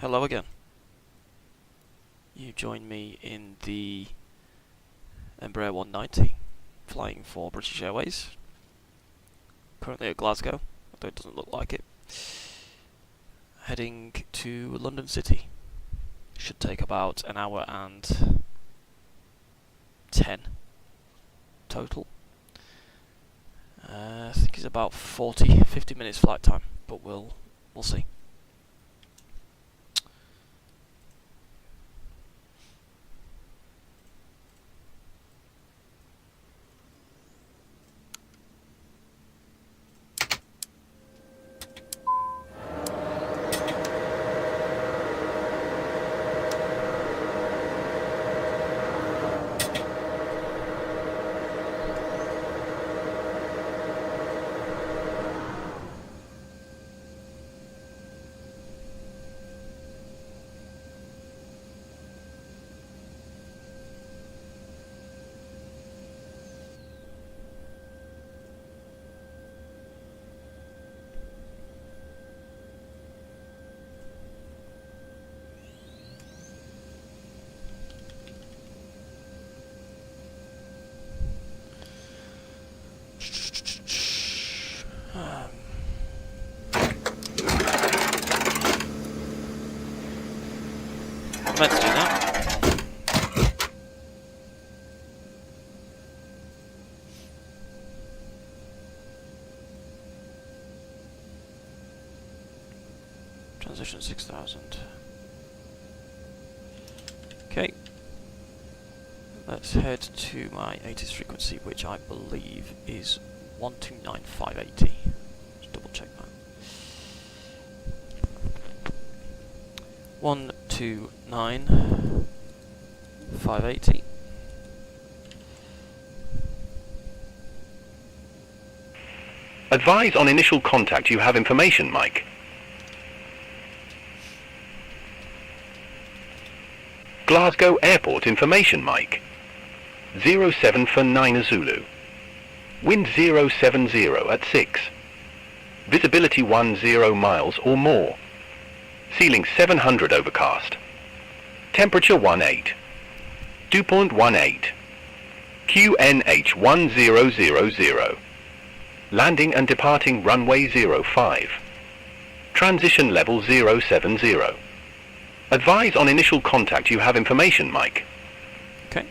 hello again. You join me in the Embraer E190, flying for British Airways. Currently at Glasgow, although it doesn't look like it. Heading to London City. Should take about an hour and 10 total. I think it's about 50 minutes flight time, but we'll see. I meant to do that. Transition 6000. Okay. Let's head to my 80s frequency, which I believe is 129580. Just double check that. 129,580. Advise on initial contact you have information, Mike. Glasgow Airport information, Mike. 07 for 9 Zulu. Wind 070 at 6. Visibility 10 miles or more. Ceiling 700 overcast. Temperature 18. Dew point 18. QNH 1000. Landing and departing runway 05. Transition level 070. Advise on initial contact you have information, Mike. Okay.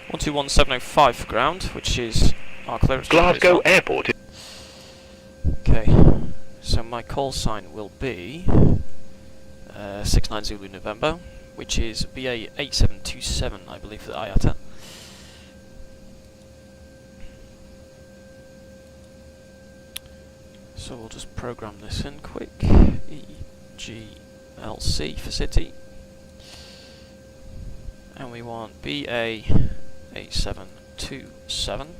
121705 for ground, which is our clearance. Glasgow Airport. Okay. So my call sign will be 69 Zulu November, which is BA 8727, I believe, for the IATA. So we'll just program this in quick. EGLC for city. And we want BA 8727.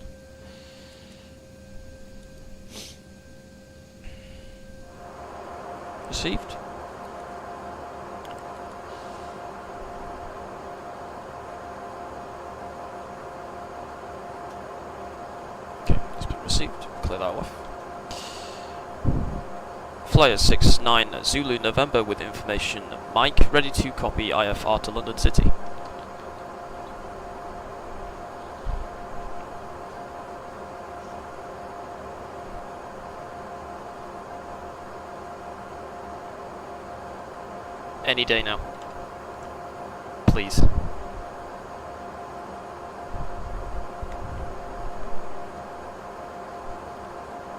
Received. Okay, it's been received. Clear that off. Flyer 69 Zulu November with information Mike, ready to copy IFR to London City. Any day now. Please.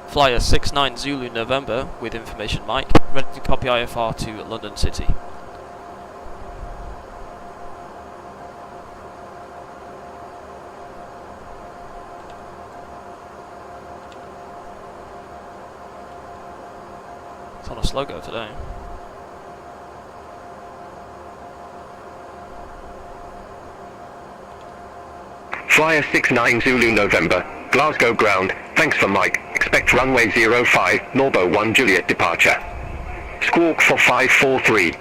Flyer 69 Zulu November with information Mike, ready to copy IFR to London City. It's on a slow go today. Flyer 69 Zulu November, Glasgow ground, thanks for Mike, expect runway 05, Norbo 1 Juliet departure. Squawk for 543.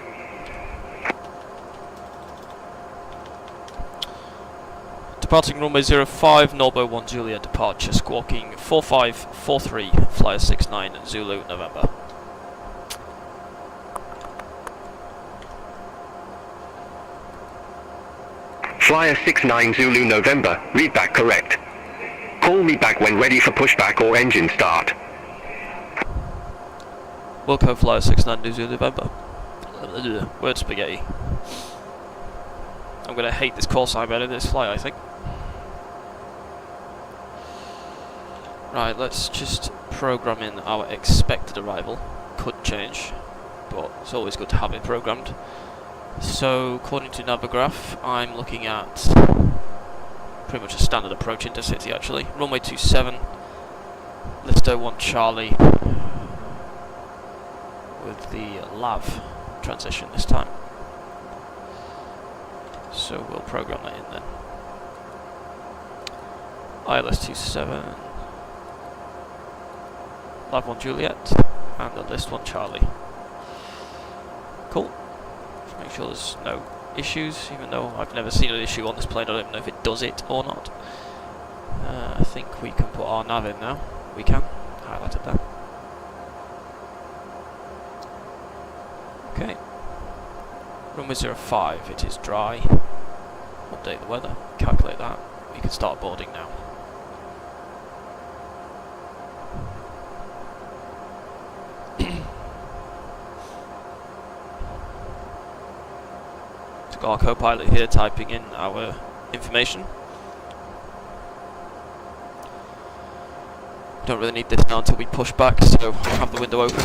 Departing runway 05, Norbo 1 Juliet departure, squawking 4543, Flyer 69 Zulu November. Flyer 69 Zulu November, read back correct. Call me back when ready for pushback or engine start. Wilco Flyer 69 Zulu November. Word spaghetti. I'm gonna hate this call sign better than this flight, I think. Right, let's just program in our expected arrival. Could change, but it's always good to have it programmed. So, according to Navigraph, I'm looking at pretty much a standard approach intercity actually. Runway 27, Listo 1 Charlie, with the LAV transition this time. So we'll program that in then. ILS 27, LAV 1 Juliet, and the List 1 Charlie. Cool. Just make sure there's no issues, even though I've never seen an issue on this plane. I don't even know if it does it or not. I think we can put our nav in now. We can. Highlighted that. Okay. Runway 05, it is dry. Update the weather, calculate that. We can start boarding now. So got our co-pilot here typing in our information. We don't really need this now until we push back, so I'll have the window open.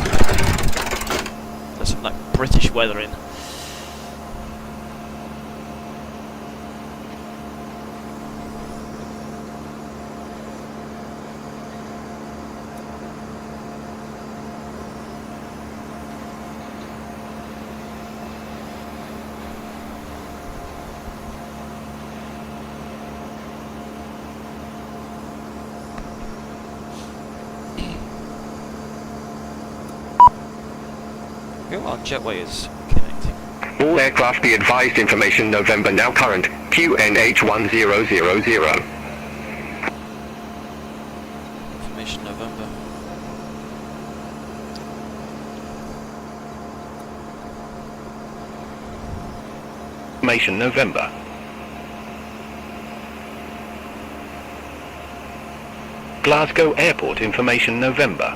There's some like British weather in. Our jetway is connecting. All aircraft be advised information November now current, QNH1000. Information November. Information November. Glasgow Airport information November.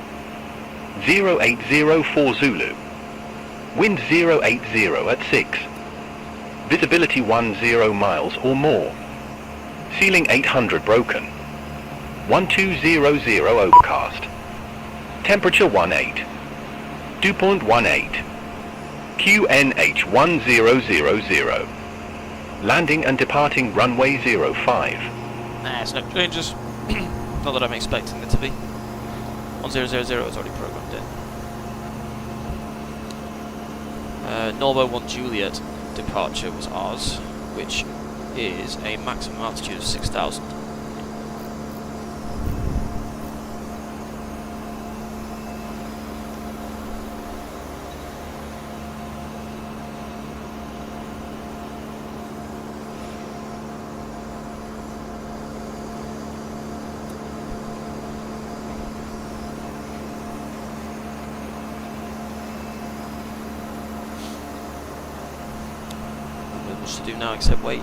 0804 Zulu. Wind 080 at 6. Visibility 10 miles or more. Ceiling 800 broken. 1200 overcast. Temperature 18. Dew point 18. QNH 1000. Landing and departing runway 05. Nah, it's no changes. Not that I'm expecting it to be. 1000 is already programmed in. Norbo 1 Juliet departure was ours, which is a maximum altitude of 6,000. To do now except wait.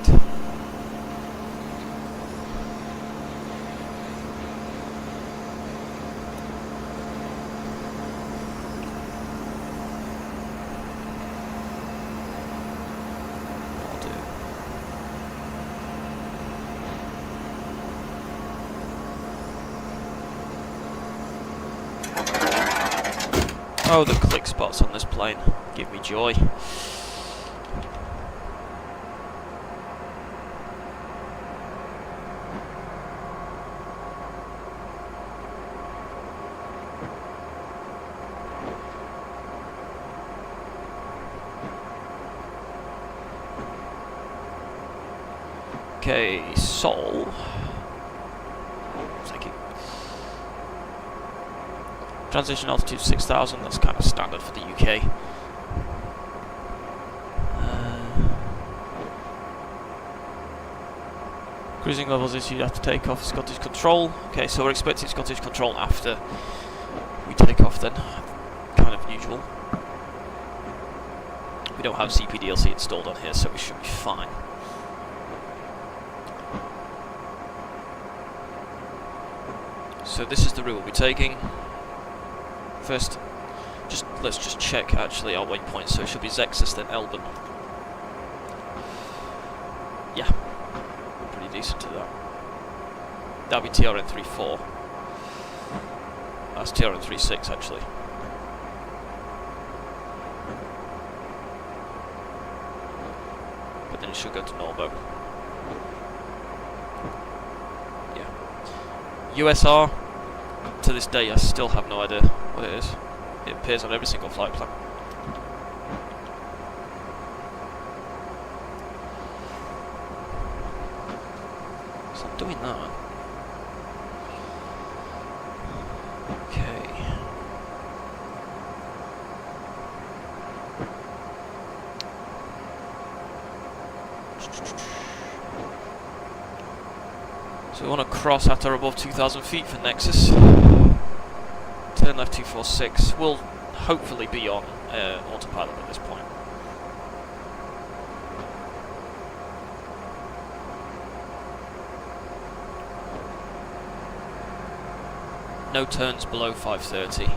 Oh, the click spots on this plane give me joy. Okay, Sol. Thank you. Transition altitude 6,000, that's kind of standard for the UK. Cruising levels issued after takeoff, Scottish control. Okay, so we're expecting Scottish control after we take off then. Kind of usual. We don't have CPDLC installed on here, so we should be fine. So this is the route we'll be taking. First, let's just check actually our waypoints. So it should be Zexus, then Elben. Yeah, we're pretty decent to that. That'll be TRN34. That's TRN36 actually. But then it should go to Norbo. Yeah. USR, to this day I still have no idea what it is. It appears on every single flight plan. Stop doing that. Okay. So we want to cross at or above 2,000 feet for Nexus. Turn left 246. We'll hopefully be on autopilot at this point. No turns below 530.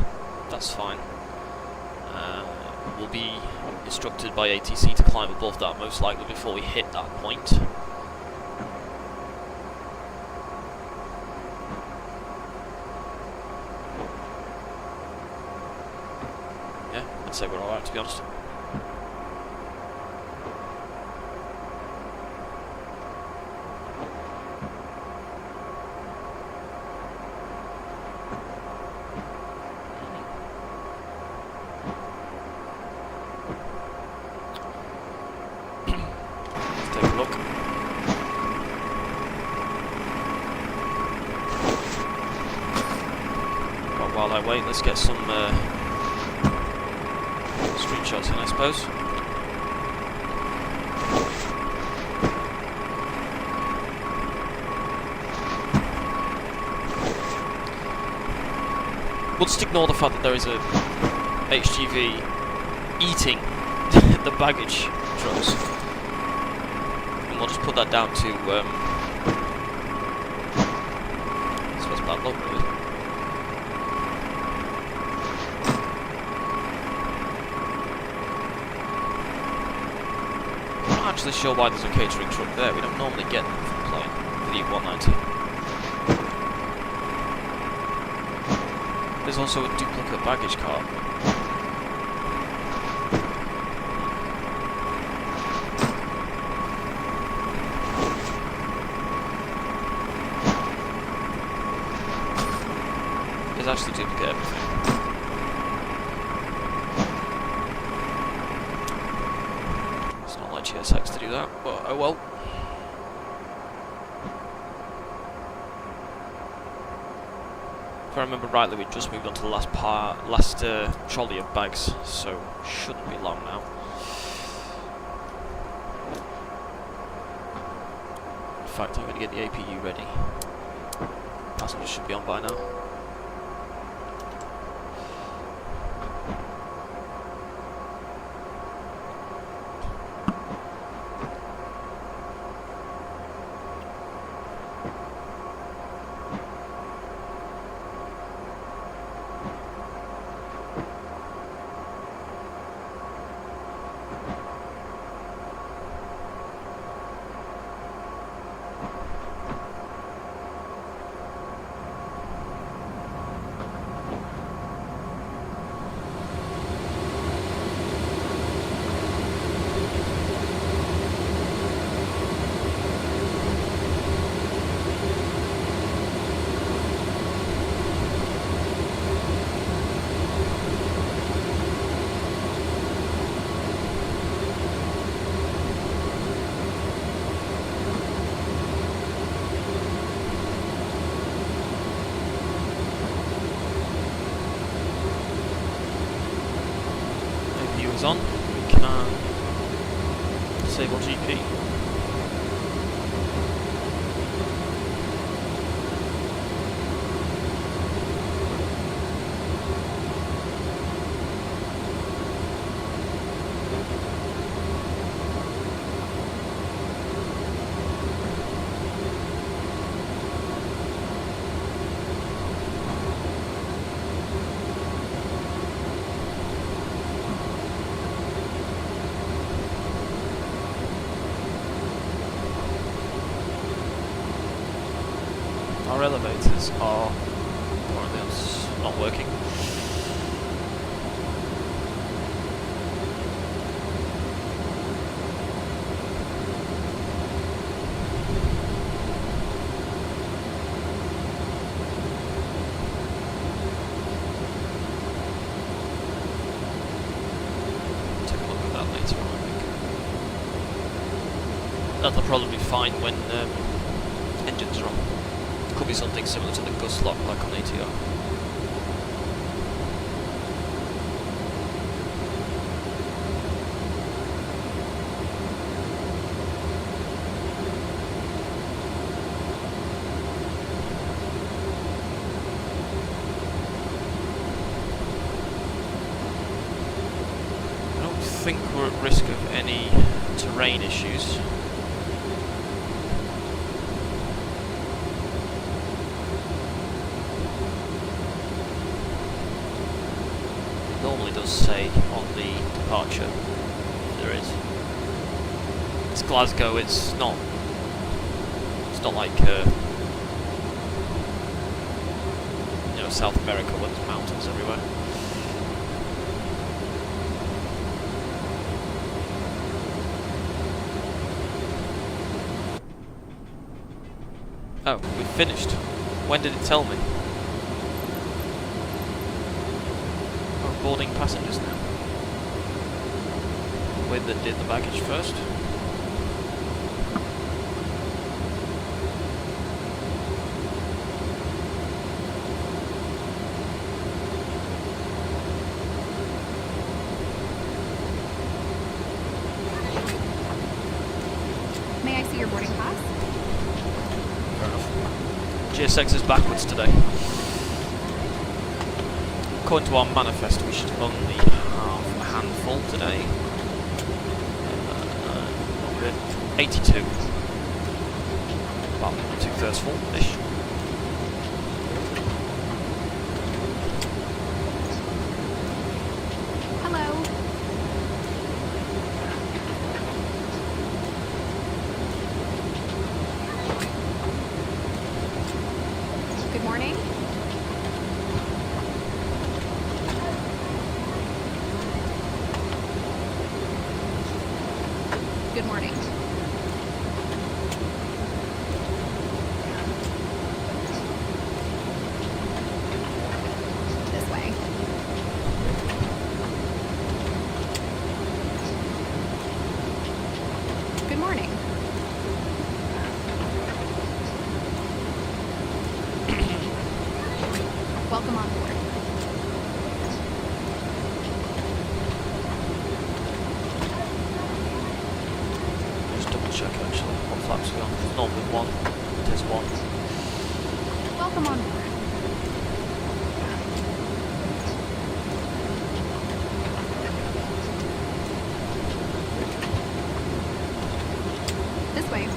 That's fine. We'll be instructed by ATC to climb above that most likely before we hit that point. Yeah, I'd say we're alright to be honest. While I wait, let's get some screenshots in, I suppose. We'll just ignore the fact that there is a HGV eating the baggage trucks, and we'll just put that down to I suppose bad luck, really. I'm not actually sure why there's a catering truck there. We don't normally get them from the plane for the E190. There's also a duplicate baggage car. There's actually duplicate everything. GSX to do that, but oh well. If I remember rightly, we just moved on to the last trolley of bags, so shouldn't be long now. In fact, I'm going to get the APU ready. Passengers should be on by now. our elevators are currently not working. That'll probably be fine when engines are on. Could be something similar to the gust lock like on ATR. I don't think we're at risk of any terrain issues. Does say on the departure there is. It's Glasgow, it's not like you know, South America where there's mountains everywhere. Oh, we finished. When did it tell me? Boarding passengers now. With that did the baggage first. May I see your boarding pass? Fair enough. GSX is backwards today. According to our manifest, we should only have a handful today. 82. About 2/3 full-ish. Hello. Good morning. Good morning. This way. Good morning. Welcome on board. Check actually what flaps we on. It's normally one. It is one. Welcome on board. This way.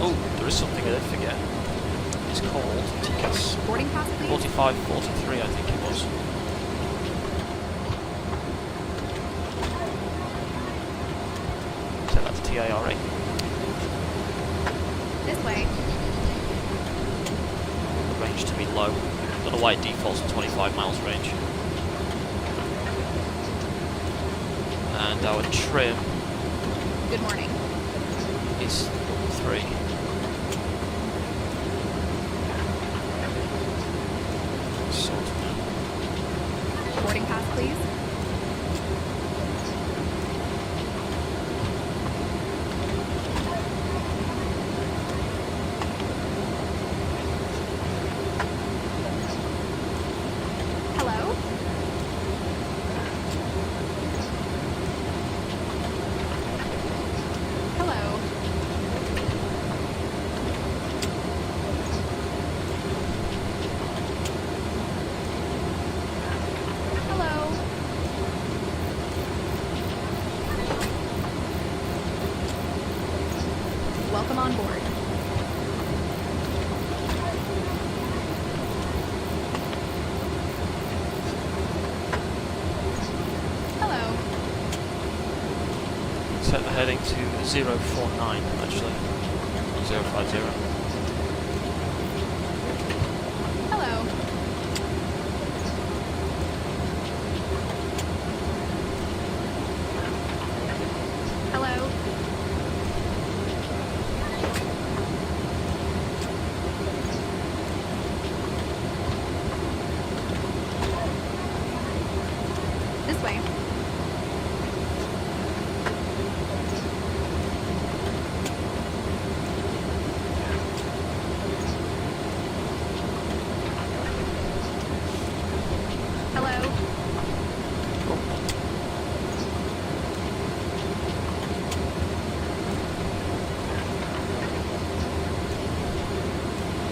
Oh, there is something I did forget. It's called TCAS. Boarding pass, please. 4543, I think it was. TIRA. This way. The range to be low. Don't know why it defaults to 25 miles range. And our trim Good morning. is 3. Boarding pass, please. Hello. Hello. Hello. Welcome on board. Hello. Set the heading to 049 actually, not 050. Hello. Hello. This way. Hello.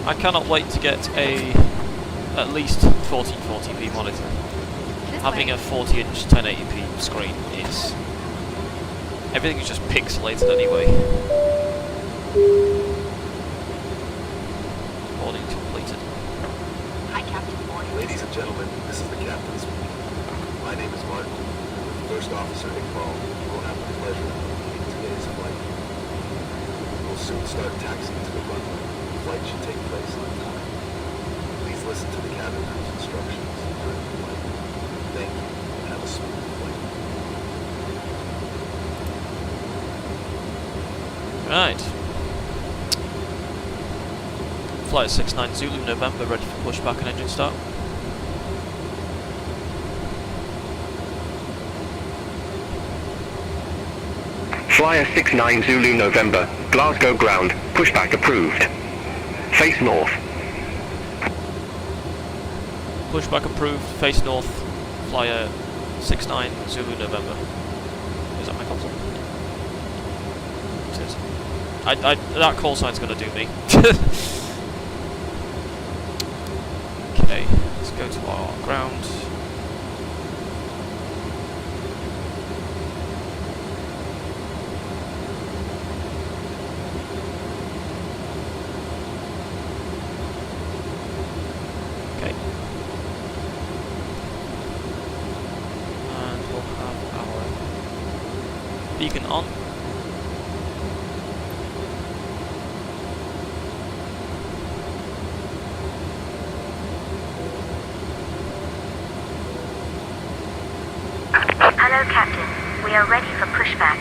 I cannot wait to get a at least 1440p monitor. This Having way. a 40-inch 1080p screen is... everything is just pixelated anyway. Recording completed. Hi, Captain Morgan. Ladies and gentlemen, this is the captain speaking. My name is Martin. With First Officer Iqbal, you will have the pleasure of leading today's flight. We will soon start taxiing to the runway. The flight should take place on time. Please listen to the cabin crew's instructions during the flight. Thank you, and have a smooth flight. Right. Flight 69 Zulu November, ready for pushback and engine start. Flyer 69 Zulu November, Glasgow ground, pushback approved. Face north. Pushback approved, face north, flyer 69 Zulu November. Is that my console? It is. That call sign's gonna do me. Okay, let's go to our ground. Okay. And we'll have our beacon on. Hello, Captain. We are ready for pushback.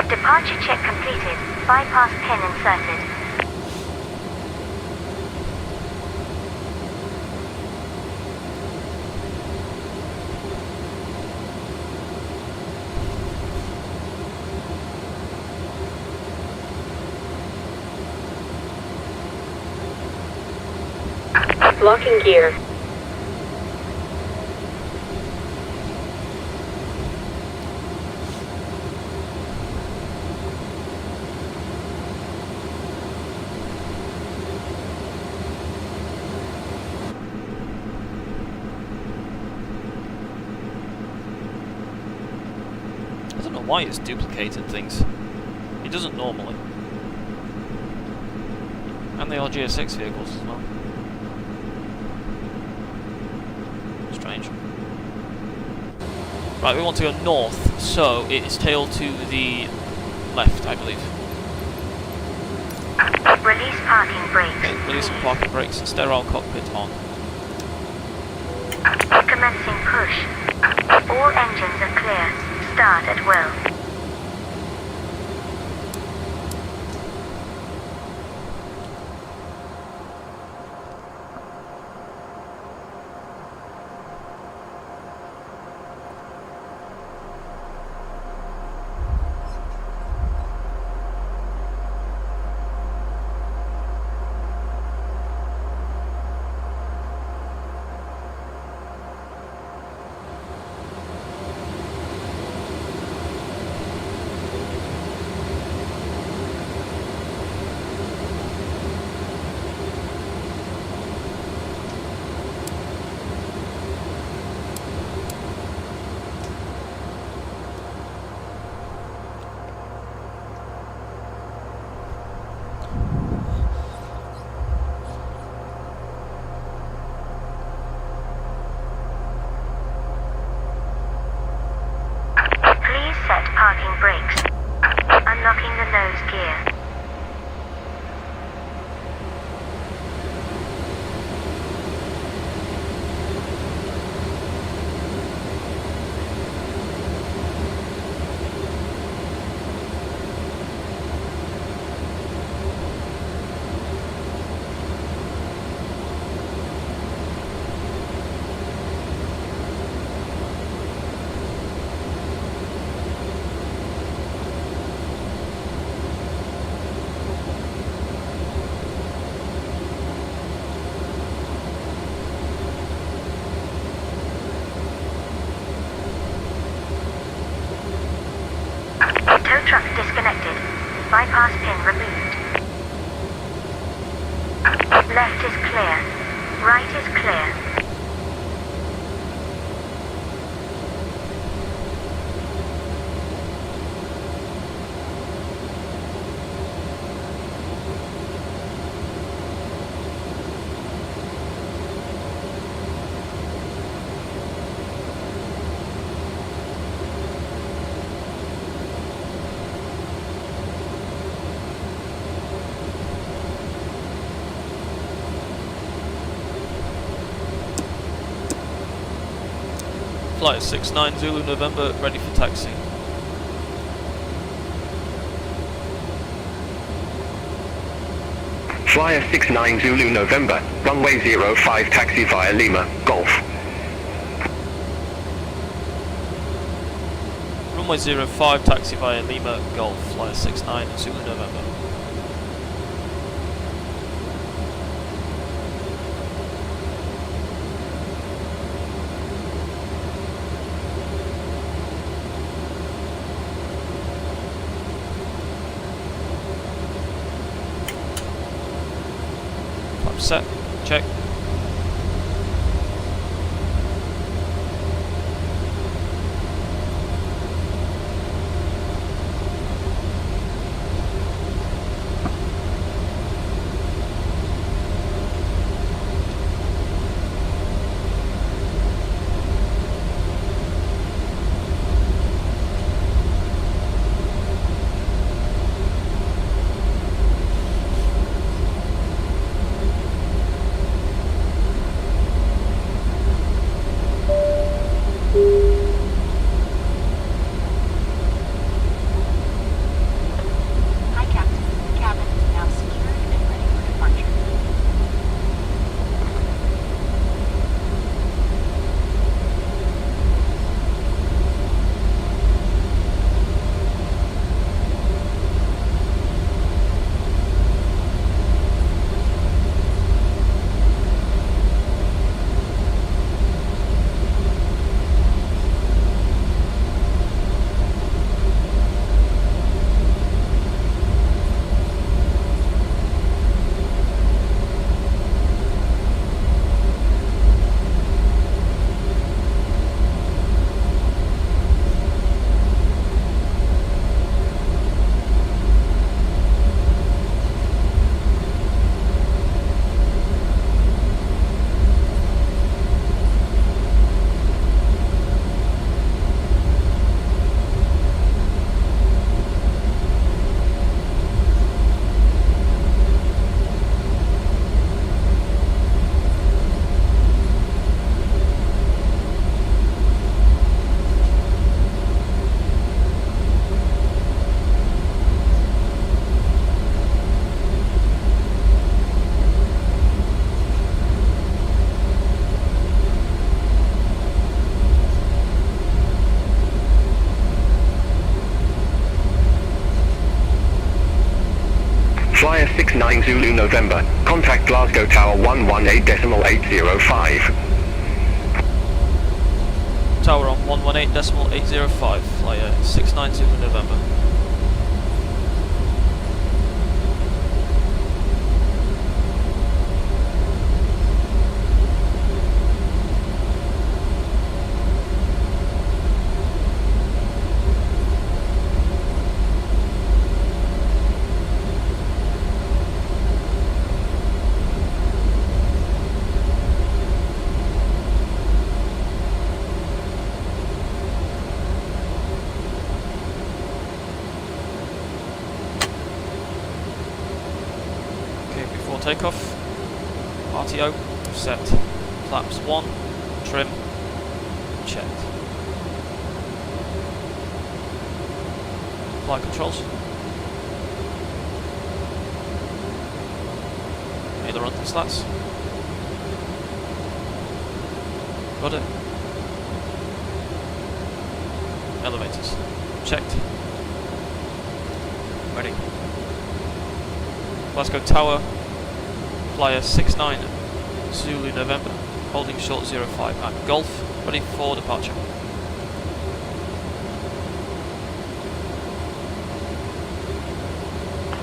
Departure check completed. Bypass pin inserted. Locking gear. I don't know why it's duplicated things. It doesn't normally. And they are GSX vehicles as well. Strange. Right, we want to go north, so it is tail to the left, I believe. Release parking brakes. Okay, releasing parking brakes and sterile cockpit on. Commencing push. All engines are clear. Start at will. brakes. Unlocking the nose gear. Tow truck disconnected. Bypass pin removed. Left is clear. Right is clear. Flight 69 Zulu November, ready for taxi. Flyer 69 Zulu November, runway 05 taxi via Lima, Golf. Runway 05 taxi via Lima Golf, Flyer 69 Zulu November. Set, check. Hi, Captain. The cabin is now secured and ready for departure. Flyer 69 Zulu November, contact Glasgow Tower 118.805. Tower on 118.805, flyer 69 Zulu November. takeoff. RTO, set. Flaps 1, trim, checked. Flight controls. Aileron slats. Got it. Elevators. Checked. Ready. Glasgow Tower. Flyer 69 Zulu November. Holding short 05 at Golf. Ready for departure.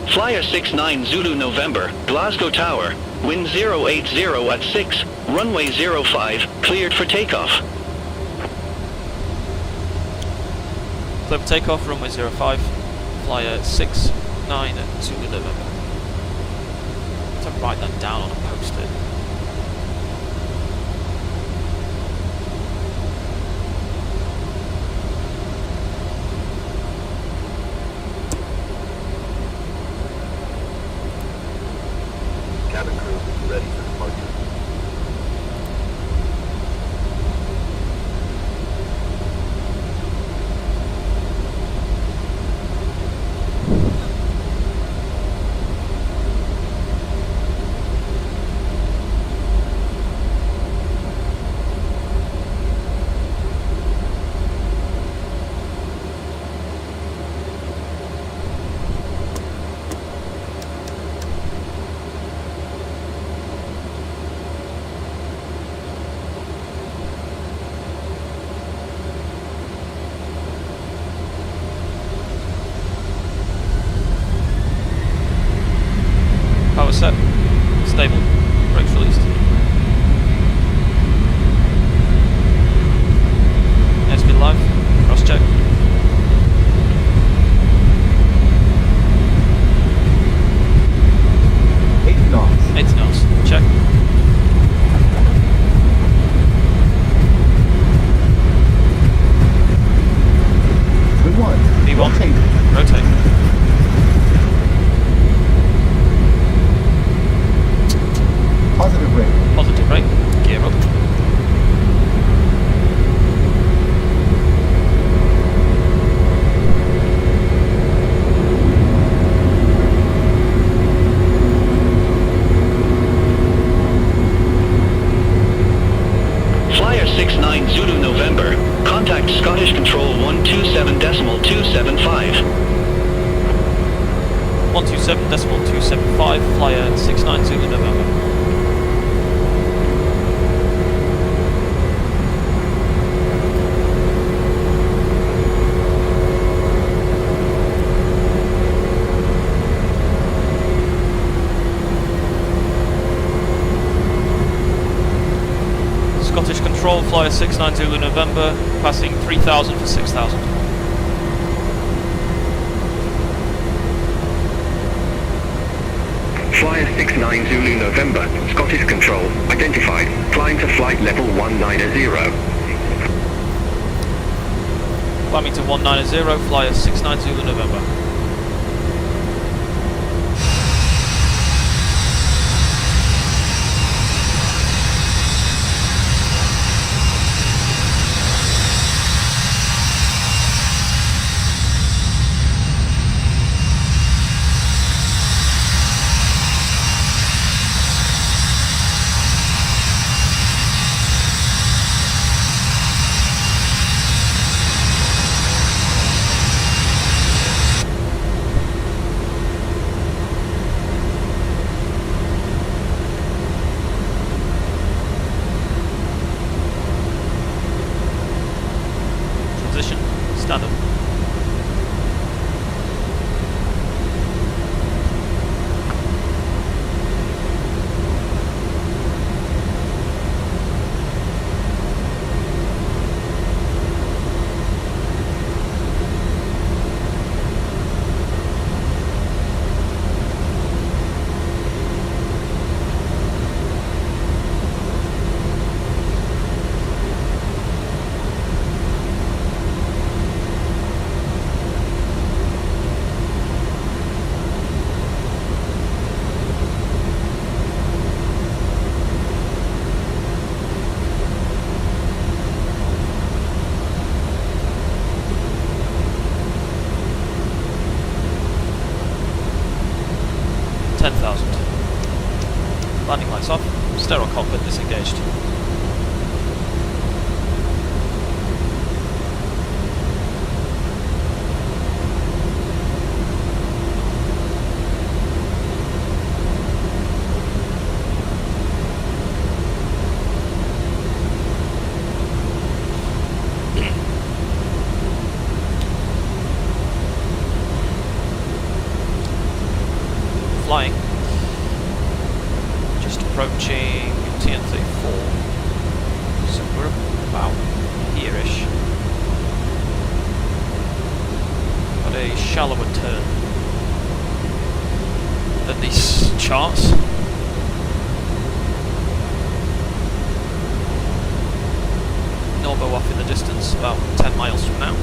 Flyer 69 Zulu November, Glasgow Tower, wind 080 at 6, runway 05, cleared for takeoff. Clear for takeoff, runway 05, flyer 69 Zulu November. I have to write that down on a post-it. Cabin crew, ready for departure. Power set. Stable. Brakes released. Airspeed live. Cross check. Eight knots. 80 knots. Check. Good one. V1. Rotate. Rotate. Positive rate. Positive rate. Gear up. Flyer 69 Zulu November, contact Scottish Control 127.275. 127.275, flyer 69 Zulu November. Scottish Control, flyer 69 Zulu November, passing 3,000 for 6,000. Flyer 69 Zulu November, Scottish Control, identified, climb to flight level 190. Climbing to 190, flyer 69 Zulu November. Transition, standard. Sterile cockpit disengaged. Flying. Just approaching TN34. So we're about here-ish. Got a shallower turn than these charts. Norbo off in the distance, about 10 miles from now.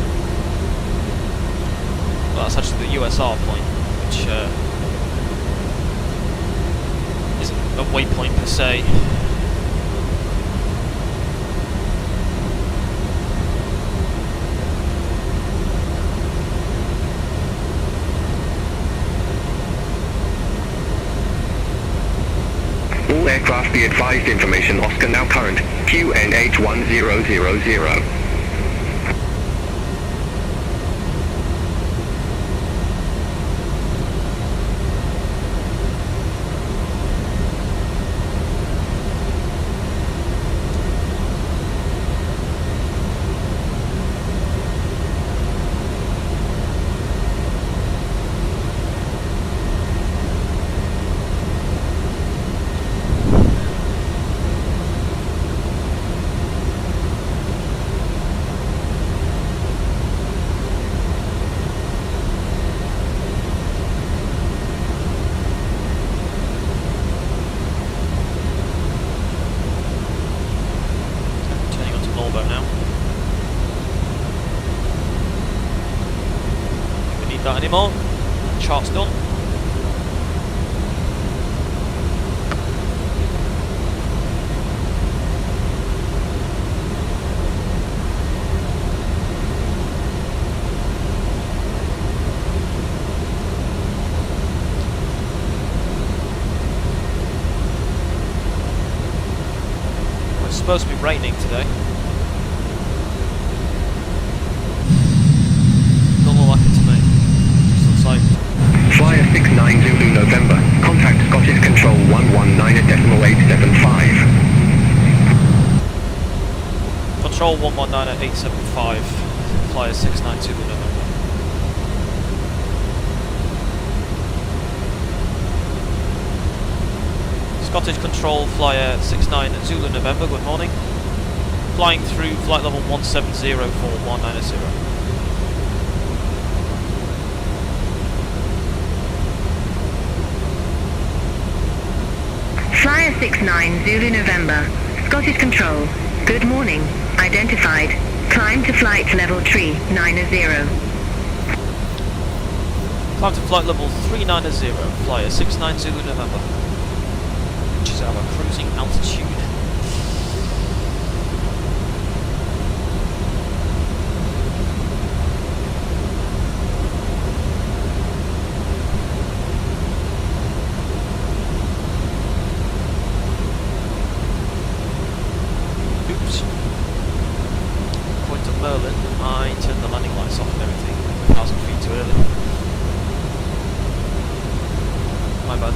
Well, that's actually the USR point, which isn't a waypoint per se. All aircraft be advised, information Oscar now current, QNH1000. That anymore. Chart's done. Well, it's supposed to be raining today. Doesn't look like it to me. Flyer 69 Zulu November, contact Scottish Control 119.875. Control 119.875, Flyer 69 Zulu November. Scottish Control, Flyer 69 Zulu November, good morning. Flying through flight level 170 for 190. Flyer 69 Zulu November, Scottish Control, good morning, identified, climb to flight level 390. Climb to flight level 390, Flyer 69 Zulu November, which is our cruising altitude. I turned the landing lights off and everything 1,000 feet too early. My bad.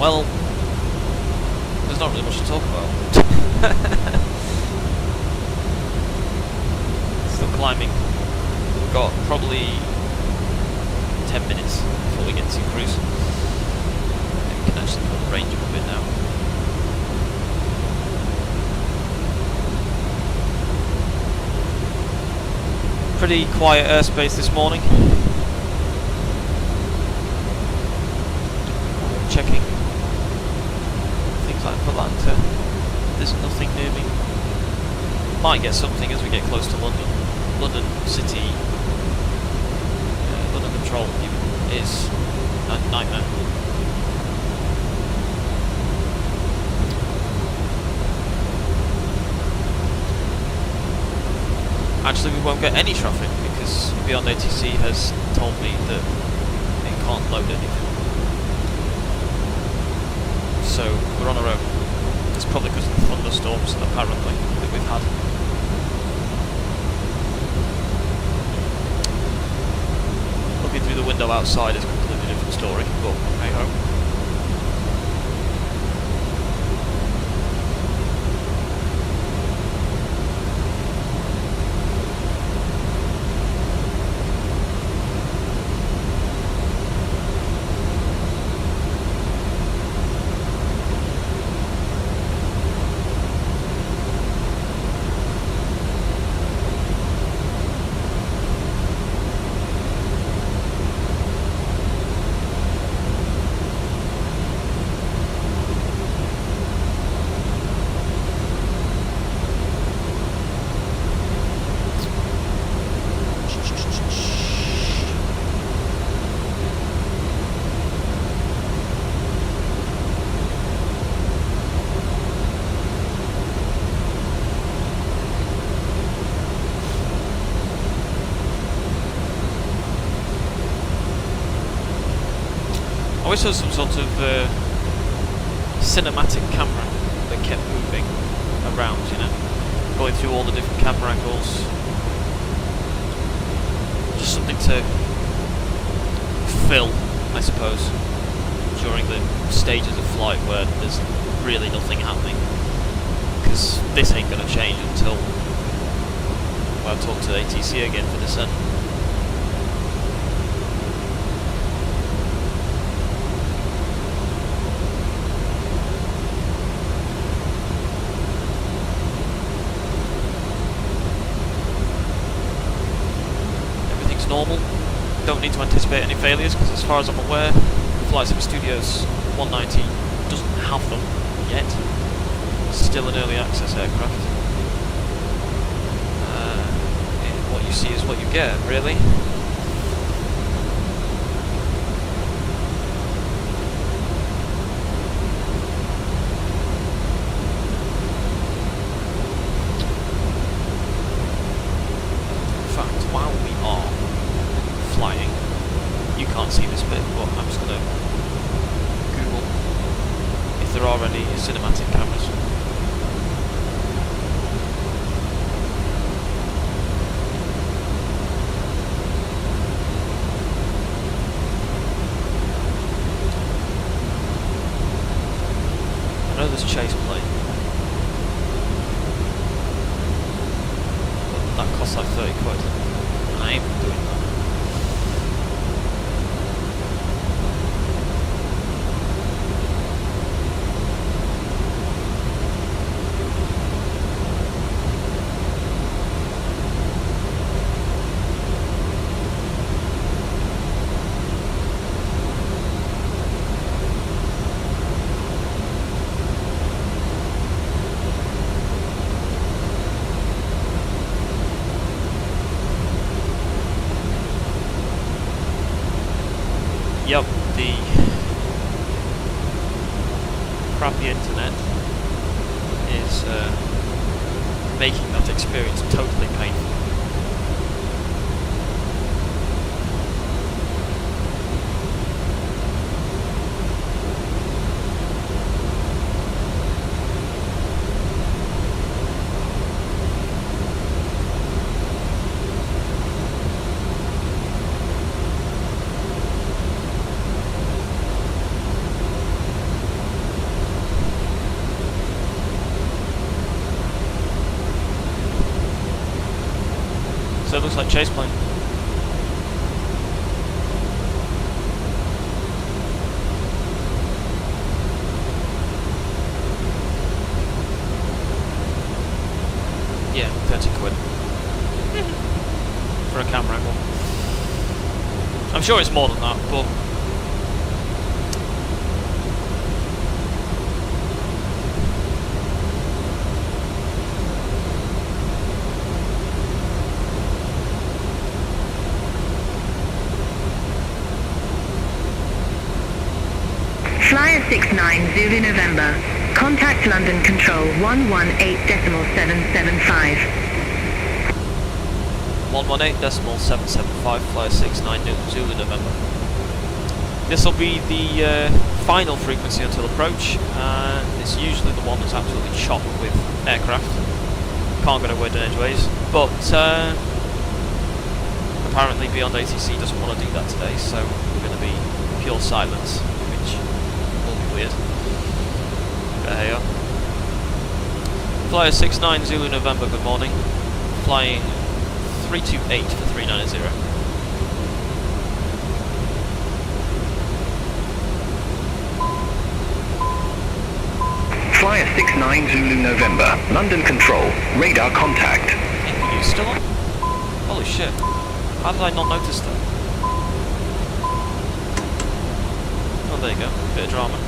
Well, there's not really much to talk about. Still climbing. We've got probably 10 minutes before we get to cruise. Maybe we can actually put the range up a bit now. Pretty quiet airspace this morning. Checking things like Volanta. There's nothing near me. Might get something as we get close to London. London City, London Control is a nightmare. Actually, we won't get any traffic because Beyond ATC has told me that it can't load anything. So we're on our own. It's probably because of the thunderstorms, apparently, that we've had. Looking through the window outside is a completely different story, but hey ho. I wish there was some sort of cinematic camera that kept moving around, you know, going through all the different camera angles. Just something to fill, I suppose, during the stages of flight where there's really nothing happening. Because this ain't going to change until I talk to ATC again for descent. Normal. Don't need to anticipate any failures because, as far as I'm aware, Flight Sim Studios 190 doesn't have them yet. It's still an early access aircraft. What you see is what you get, really. In fact, while we are flying, you can't see this bit, but I'm just going to Google if there are any cinematic cameras. I know there's chase plane, but that costs like 30 quid. I ain't doing that. Yep, the crappy internet is making that experience totally painful. looks like chase plane. Yeah, 30 quid. For a camera angle. I'm sure it's more than that, but... Flyer 69 Zulu November. Contact London Control 118.775. 118.775, flyer 69 Zulu November. This will be the final frequency until approach, and it's usually the one that's absolutely chock with aircraft. Can't go nowhere edgeways, but apparently Beyond ATC doesn't want to do that today, so we're going to be pure silence, which will be weird. But hey, flyer 69 Zulu November, good morning. Flying 328 for 390. Flyer 69 Zulu November, London Control, radar contact. Are you still on? Holy shit. How did I not notice that? Oh, there you go. Bit of drama.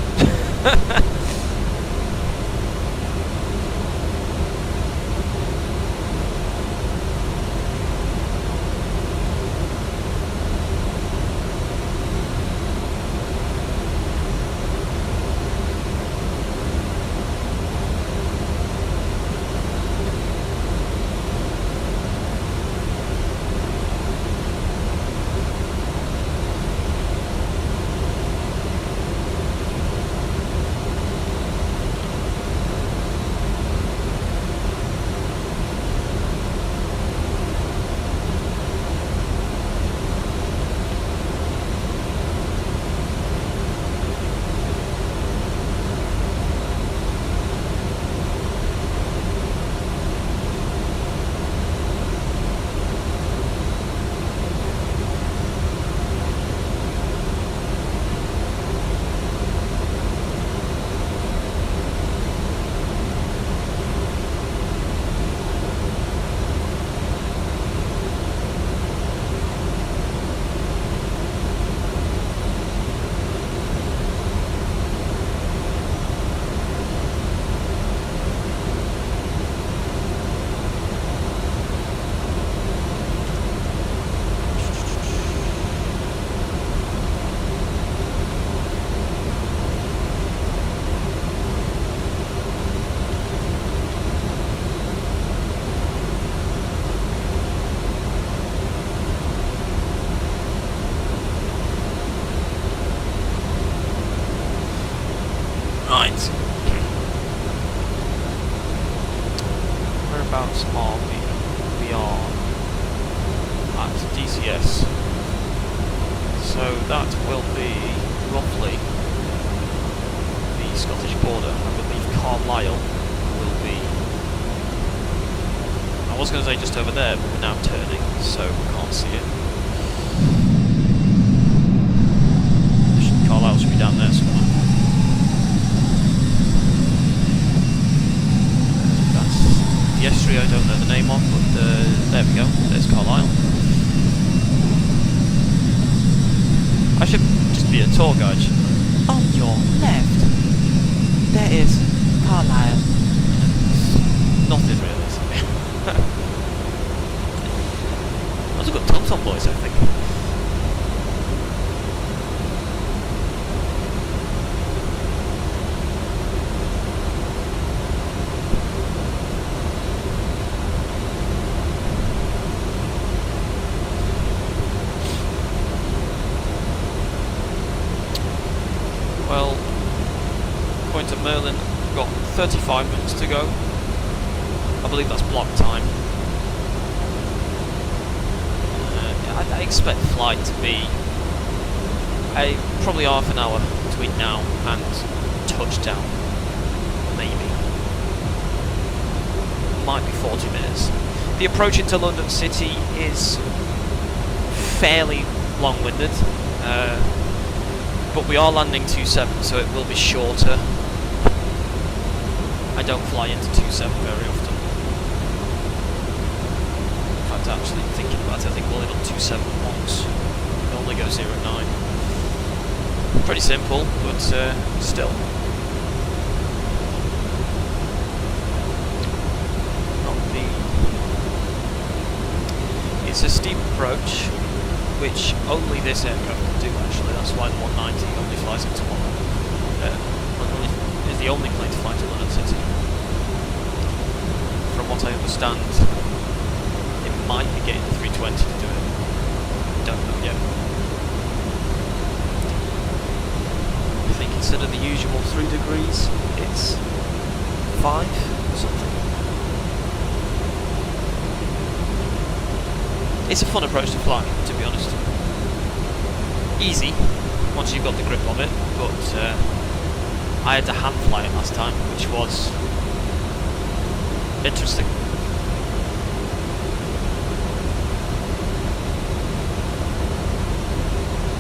Right. Whereabouts are we? We are at DCS. So that will be roughly the Scottish border. I believe Carlisle will be... I was going to say just over there, but we're now turning, so can't see it. Carlisle should be down there somewhere. The estuary I don't know the name of, but there we go, there's Carlisle. I should just be a tour guide. On your left, there is Carlisle. Nothing really, is it? That was a good Tom voice, I think. Well, according to Merlin, we've got 35 minutes to go. I believe that's block time. I expect flight to be probably half an hour between now and touchdown, maybe. Might be 40 minutes. The approach into London City is fairly long-winded, but we are landing 27, so it will be shorter. I don't fly into 27 very often. In fact, actually thinking about it, I think we'll end on 27 once. It only goes 0-9. Pretty simple, but still. It's a steep approach, which only this aircraft can do actually. That's why the 190 only flies into one. Is the only plane to fly to London City. From what I understand, it might be getting the 320 to do it. Don't know yet. I think instead of the usual 3 degrees, it's 5 or something. It's a fun approach to fly, to be honest. Easy, once you've got the grip of it, but I had to hand fly it last time, which was interesting.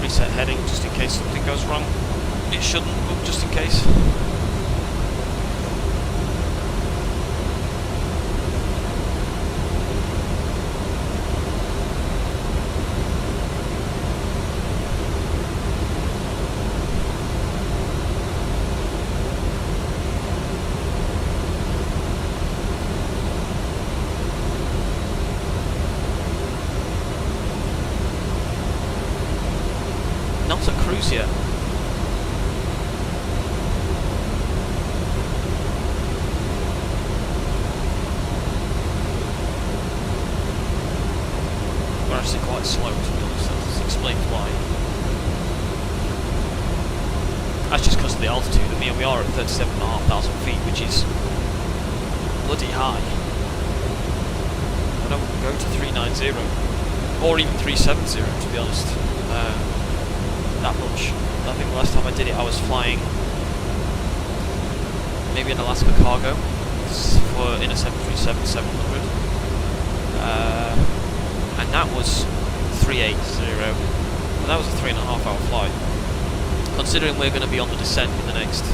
Reset heading, just in case something goes wrong. It shouldn't, but just in case. Not a cruise yet. We're actually quite slow, to be honest. That explains why. That's just because of the altitude. I mean, we are at 37,500 feet, which is bloody high. I don't go to 390 or even 370, to be honest. That much. I think the last time I did it I was flying maybe an Alaska cargo in a 737-700 and that was 380 and that was a 3.5 hour flight. Considering we're going to be on the descent in the next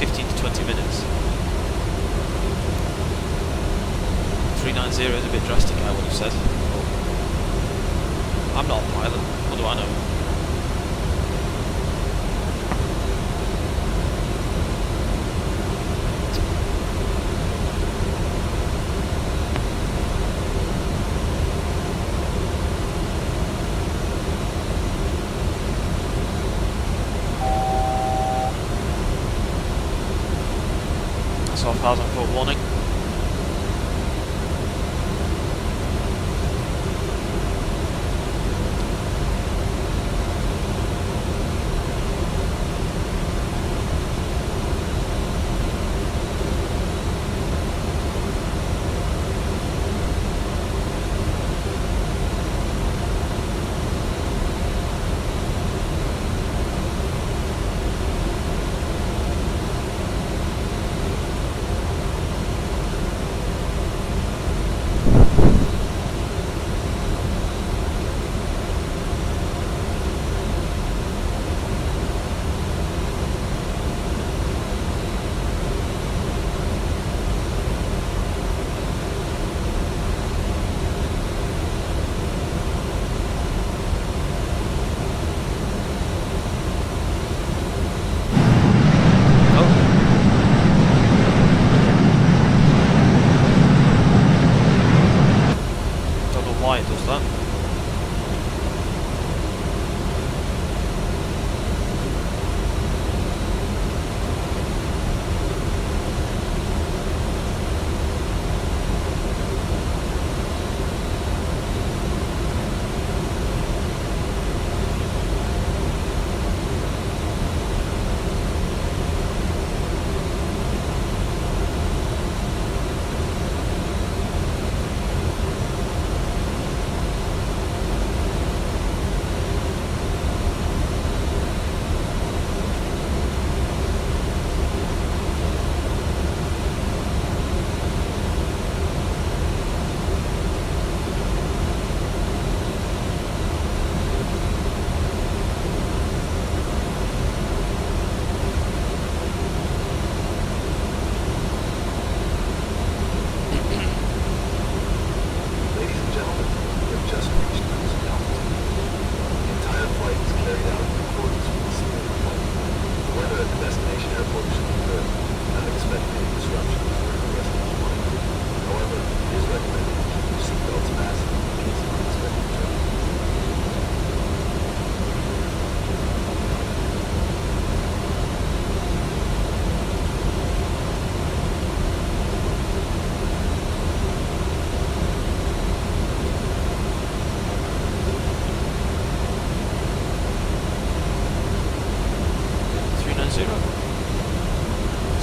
15 to 20 minutes, 390 is a bit drastic, I would have said. I'm not a pilot, what do I know? That's our 1,000 foot warning.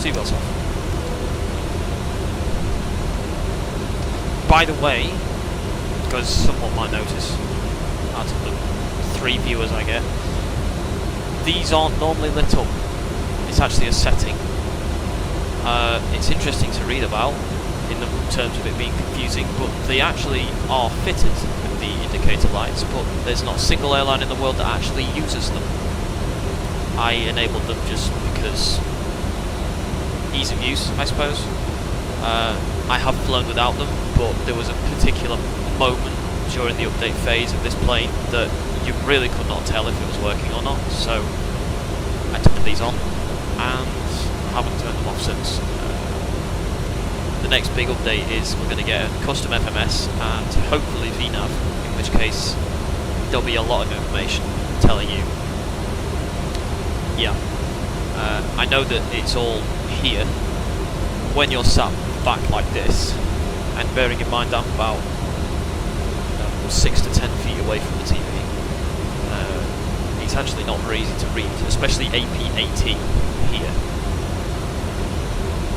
Seatbelts off. By the way, because someone might notice, out of the 3 viewers I get, these aren't normally lit up. It's actually a setting. It's interesting to read about in the terms of it being confusing, but they actually are fitted with the indicator lights, but there's not a single airline in the world that actually uses them. I enabled them just because ease of use, I suppose. I have flown without them, but there was a particular moment during the update phase of this plane that you really could not tell if it was working or not, so I turned these on and haven't turned them off since. The next big update is we're going to get a custom FMS and hopefully VNAV, in which case there'll be a lot of information telling you. Yeah, I know that it's all here. When you're sat back like this, and bearing in mind I'm about 6 to 10 feet away from the TV, it's actually not very easy to read, especially AP18 here.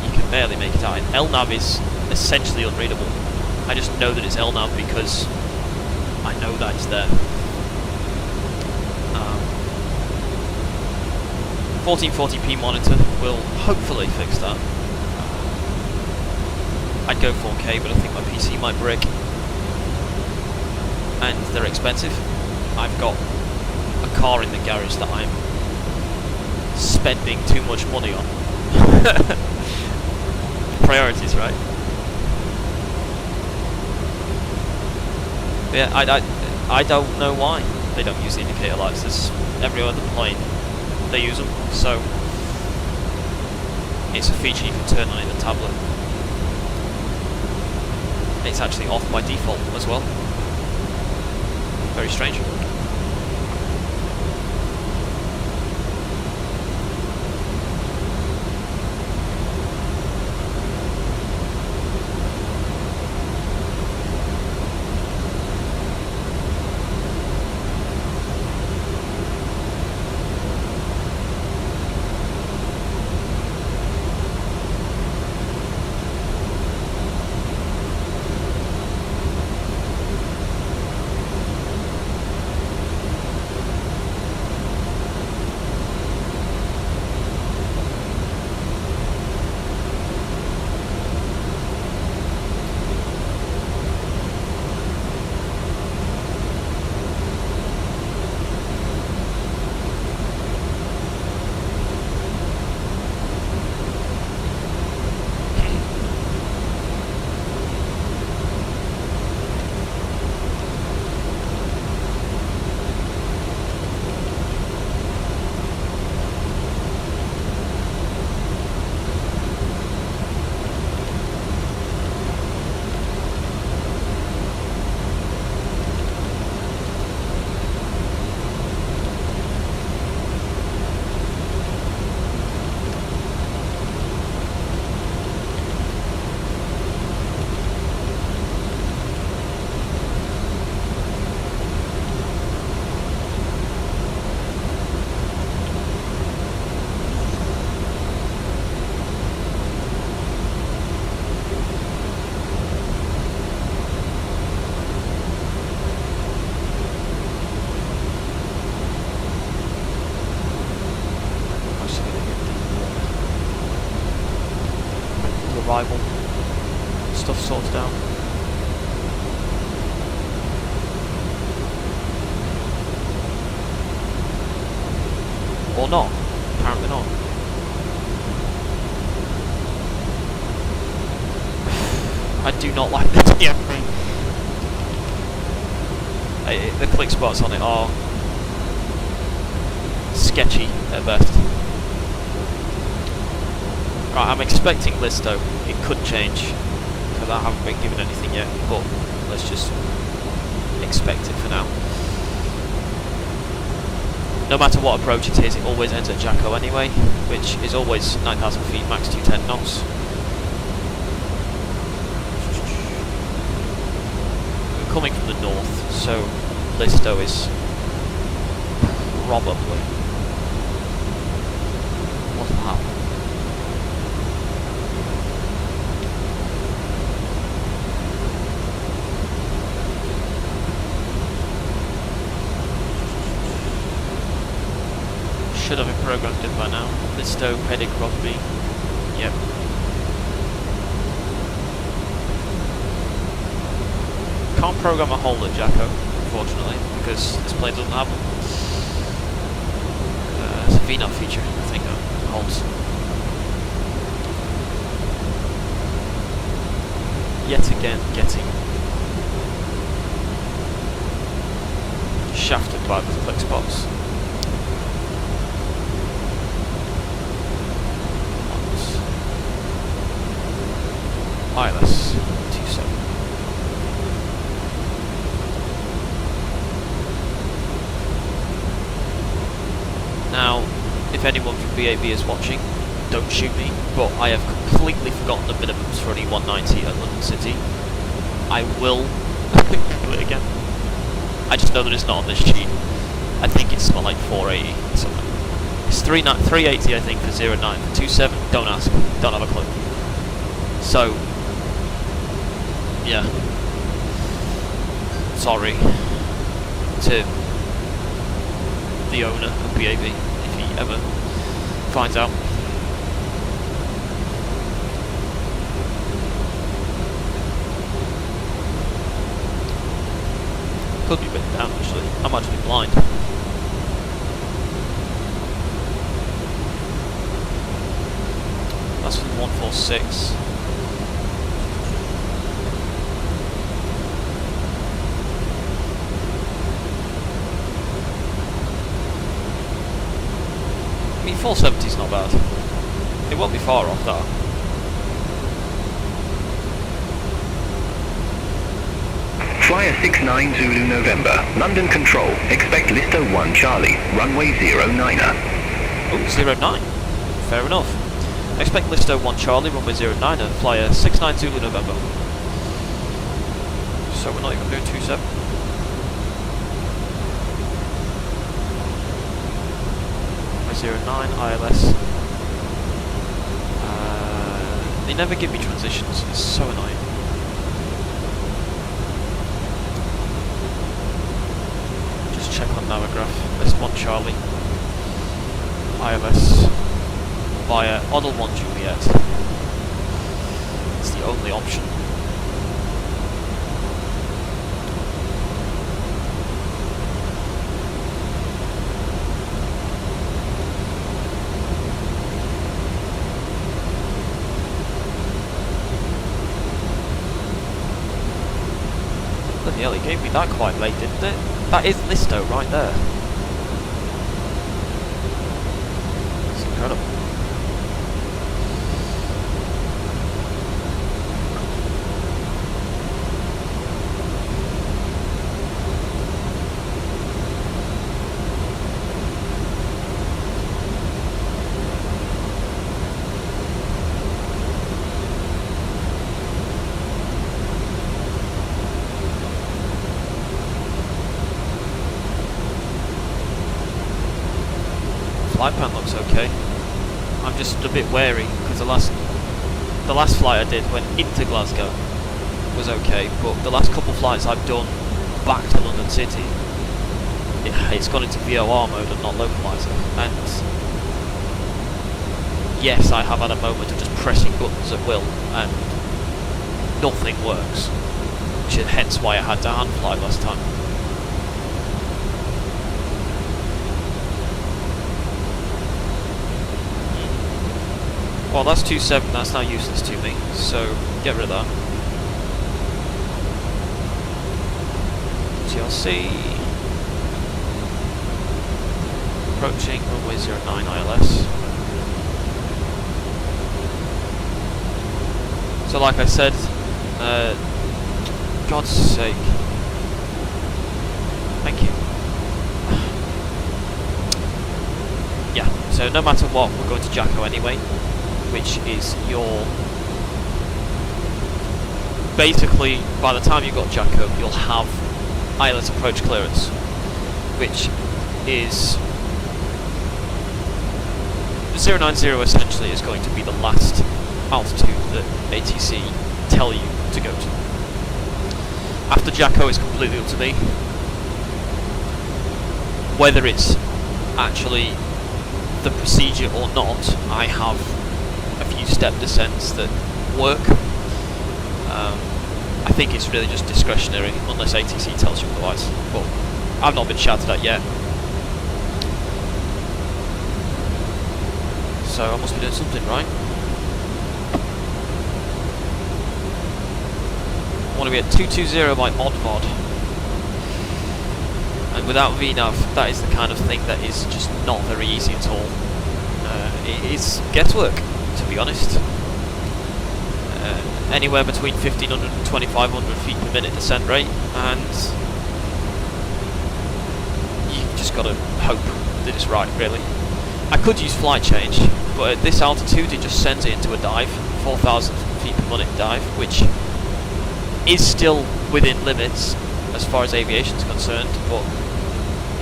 You can barely make it out. And LNAV is essentially unreadable. I just know that it's LNAV because I know that it's there. 1440p monitor will hopefully fix that. I'd go 4K, but I think my PC might break. And they're expensive. I've got a car in the garage that I'm spending too much money on. Priorities, right? Yeah, I don't know why they don't use the indicator lights. There's every other plane they use them, so it's a feature you can turn on in the tablet. It's actually off by default as well. Very strange. Arrival stuff sorted out. Or not. Apparently not. I do not like the DMP. The click spots on it are sketchy at best. Right, I'm expecting Listo. It could change, because I haven't been given anything yet, but let's just expect it for now. No matter what approach it is, it always ends at Jacko anyway, which is always 9,000 feet, max 210 knots. We're coming from the north, so Listo is probably what will happen. should have it programmed in by now. Listo, Pedic, Rugby. Yep. Can't program a hole at Jacko, unfortunately, because this plane doesn't have them. It's a VNAV feature, I think, holes. Yet again, getting shafted by the flex box. ILS 27. Now, if anyone from BAB is watching, don't shoot me, but I have completely forgotten the minimums for an E190 at London City. I will do it again. I just know that it's not on this sheet. I think it's something like 480 or something. It's 380 I think for 09. For 27, don't ask. Don't have a clue. So, yeah. Sorry to the owner of BAB if he ever finds out. Could be written down actually. I might just be blind. That's for 146. I mean, 470's not bad. It won't be far off that. Flyer 69 Zulu November, London Control, expect Listo 1 Charlie, runway 09er. Oh, 09. Fair enough. Expect Listo 1 Charlie, runway 09er, flyer 69 Zulu November. So we're not even doing 27. Runway 09, ILS. They never give me transitions, it's so annoying. Check on Navigraph, list 1 Charlie, ILS, via Odell 1 Juliet. It's the only option. Bloody hell, he gave me that quite late, didn't it? That is Listo right there. It's incredible. Flight plan looks okay. I'm just a bit wary because the last flight I did went into Glasgow was okay, but the last couple flights I've done back to London City, it's gone into VOR mode and not localizer. And yes, I have had a moment of just pressing buttons at will and nothing works, which is hence why I had to hand fly last time. Well, that's 27, that's now useless to me, so get rid of that. GLC. Approaching runway 09 ILS. So like I said, God's sake. Thank you. Yeah, so no matter what, we're going to Jacko anyway, which is your... Basically, by the time you've got Jacko, you'll have ILS approach clearance, which is... 090 essentially is going to be the last altitude that ATC tell you to go to. After Jacko, it's completely up to me. Whether it's actually the procedure or not, I have a few step descents that work. I think it's really just discretionary, unless ATC tells you otherwise, but I've not been shouted at yet. So I must be doing something right. I want to be at 220 by odd mod. And without VNAV, that is the kind of thing that is just not very easy at all. It's guesswork, to be honest. Anywhere between 1500 and 2500 feet per minute descent rate, and you just gotta hope that it's right, really. I could use flight change, but at this altitude it just sends it into a dive, 4000 feet per minute dive, which is still within limits as far as aviation is concerned, but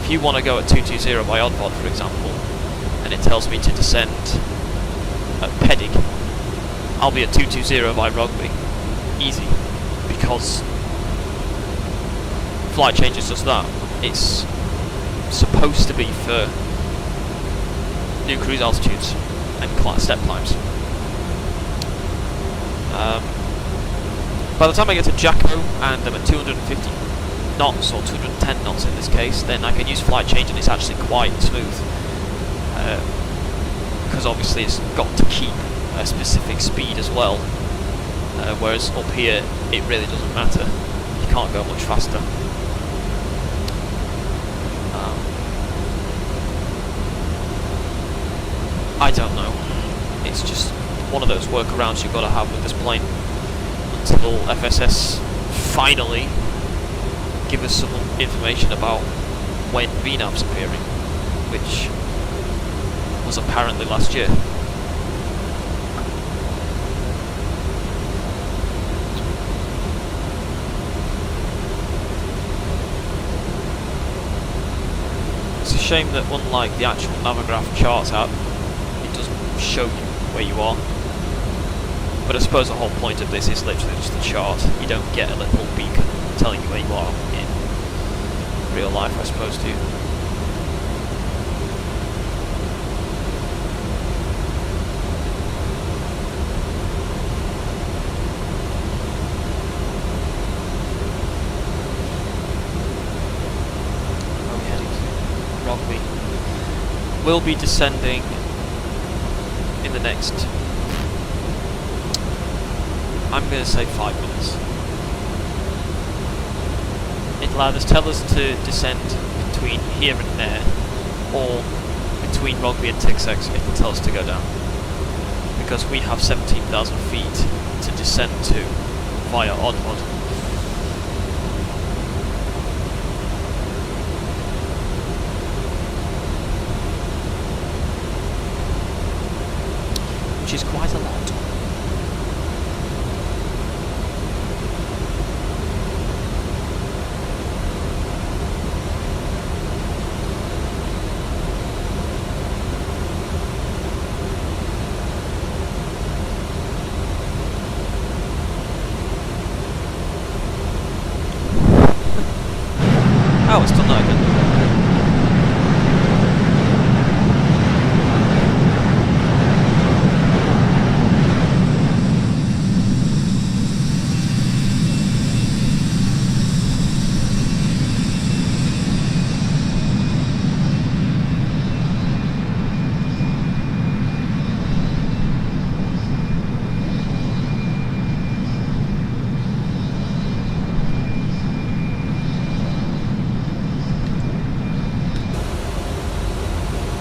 if you want to go at 220 by odd mod, for example, and it tells me to descend at Pedig, I'll be at 220 by Rugby, easy, because flight change is just that. It's supposed to be for new cruise altitudes and step climbs. By the time I get to Jacko and I'm at 250 knots, or 210 knots in this case, then I can use flight change and it's actually quite smooth. Because obviously it's got to keep a specific speed as well, whereas up here it really doesn't matter, you can't go much faster. I don't know, it's just one of those workarounds you've got to have with this plane until FSS finally give us some information about when VNAV's appearing, which was apparently last year. It's a shame that unlike the actual Navigraph charts app, it doesn't show you where you are. But I suppose the whole point of this is literally just the chart. You don't get a little beacon telling you where you are in real life, I suppose, do you? Where are we heading to? Rugby. We'll be descending in the next, I'm going to say 5 minutes. It'll either tell us to descend between here and there, or between Rugby and Tixex, it'll tell us to go down. Because we have 17,000 feet to descend to via odd mod. Which is quite a lot. Oh, it's done that again.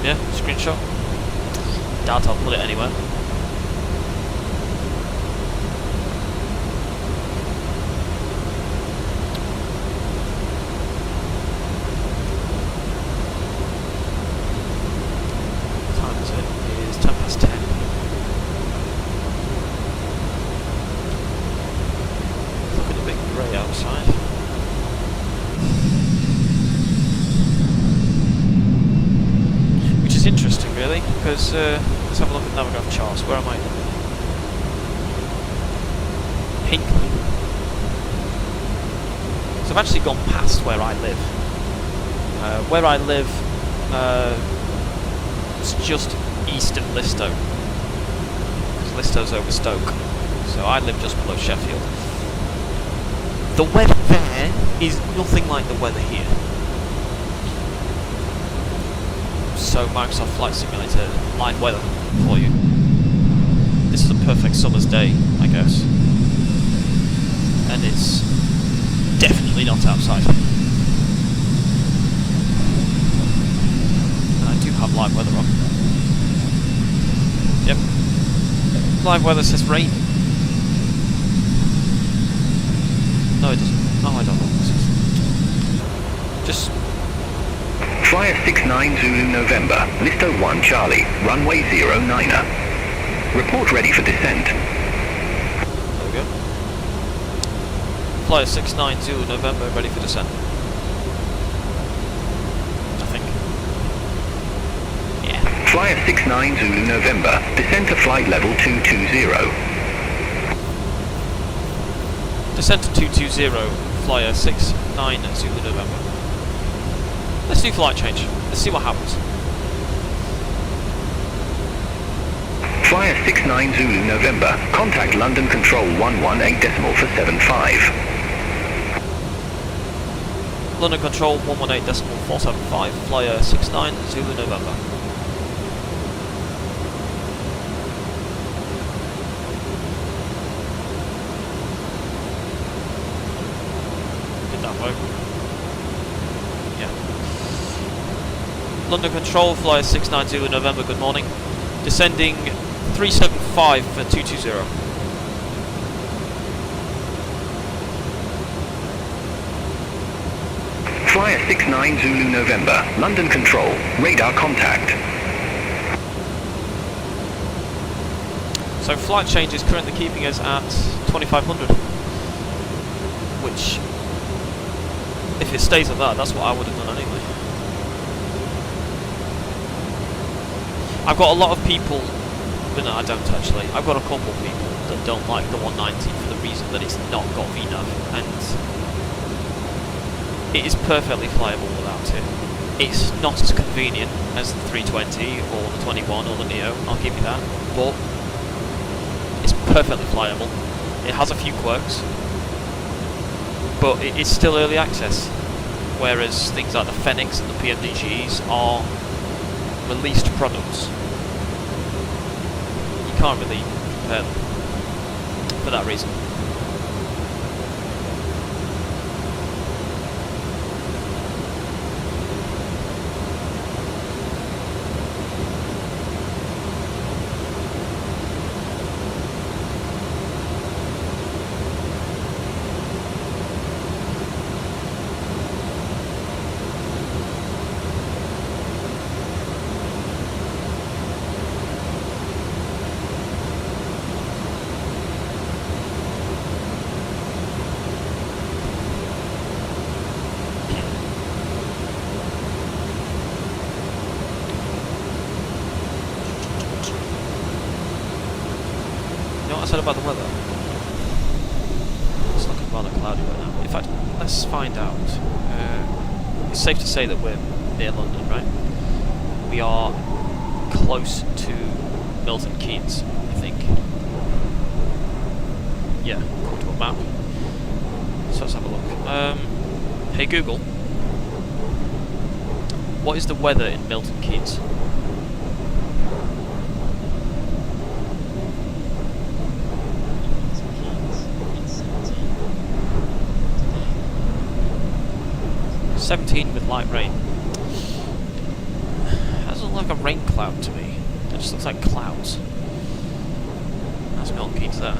Yeah, screenshot. Doubt I'll put it anywhere. What time is it? It is 10 past 10. It's looking a bit grey outside. It's interesting, really, because let's have a look at Navigraph charts. Where am I? Hinkley. So I've actually gone past where I live. Where I live, It's just east of Listow. Because Listow's over Stoke. So I live just below Sheffield. The weather there is nothing like the weather here. So Microsoft Flight Simulator, live weather for you. This is a perfect summer's day, I guess. And it's definitely not outside. And I do have live weather on. Yep. Live weather says rain. No, it doesn't. Oh, I don't know what this is. Just... Flyer 69 Zulu November, Listo 1 Charlie, runway 09er. Report ready for descent. There we go. Flyer 69 Zulu November, ready for descent. I think. Yeah. Flyer 69 Zulu November, descent to flight level 220. Descent to 220, Flyer 69 Zulu November. Let's do flight change. Let's see what happens. Flyer 69 Zulu November, contact London Control 118 for 75. London Control 118.475, Flyer 69 Zulu November. Did that work? Yeah. London Control, Flyer 69 Zulu November, good morning. Descending 375 for 220. Flyer 69 Zulu November, London Control, radar contact. So flight change is currently keeping us at 2500. Which, if it stays at that, that's what I would have done anyway. I've got a lot of people, but no, I don't actually. I've got a couple of people that don't like the 190 for the reason that it's not got VNAV, and it is perfectly flyable without it. It's not as convenient as the 320 or the 21 or the Neo, I'll give you that, but it's perfectly flyable. It has a few quirks, but it is still early access, whereas things like the Fenix and the PMDGs are released products. You can't really compare them for that reason. You know what I said about the weather? It's looking rather cloudy right now. In fact, let's find out. It's safe to say that we're near London, right? We are close to Milton Keynes, I think. Yeah, according to a map. So let's have a look. Hey Google, what is the weather in Milton Keynes? It's 17 with light rain. That doesn't look like a rain cloud to me. It just looks like clouds. That's Milton Keynes there.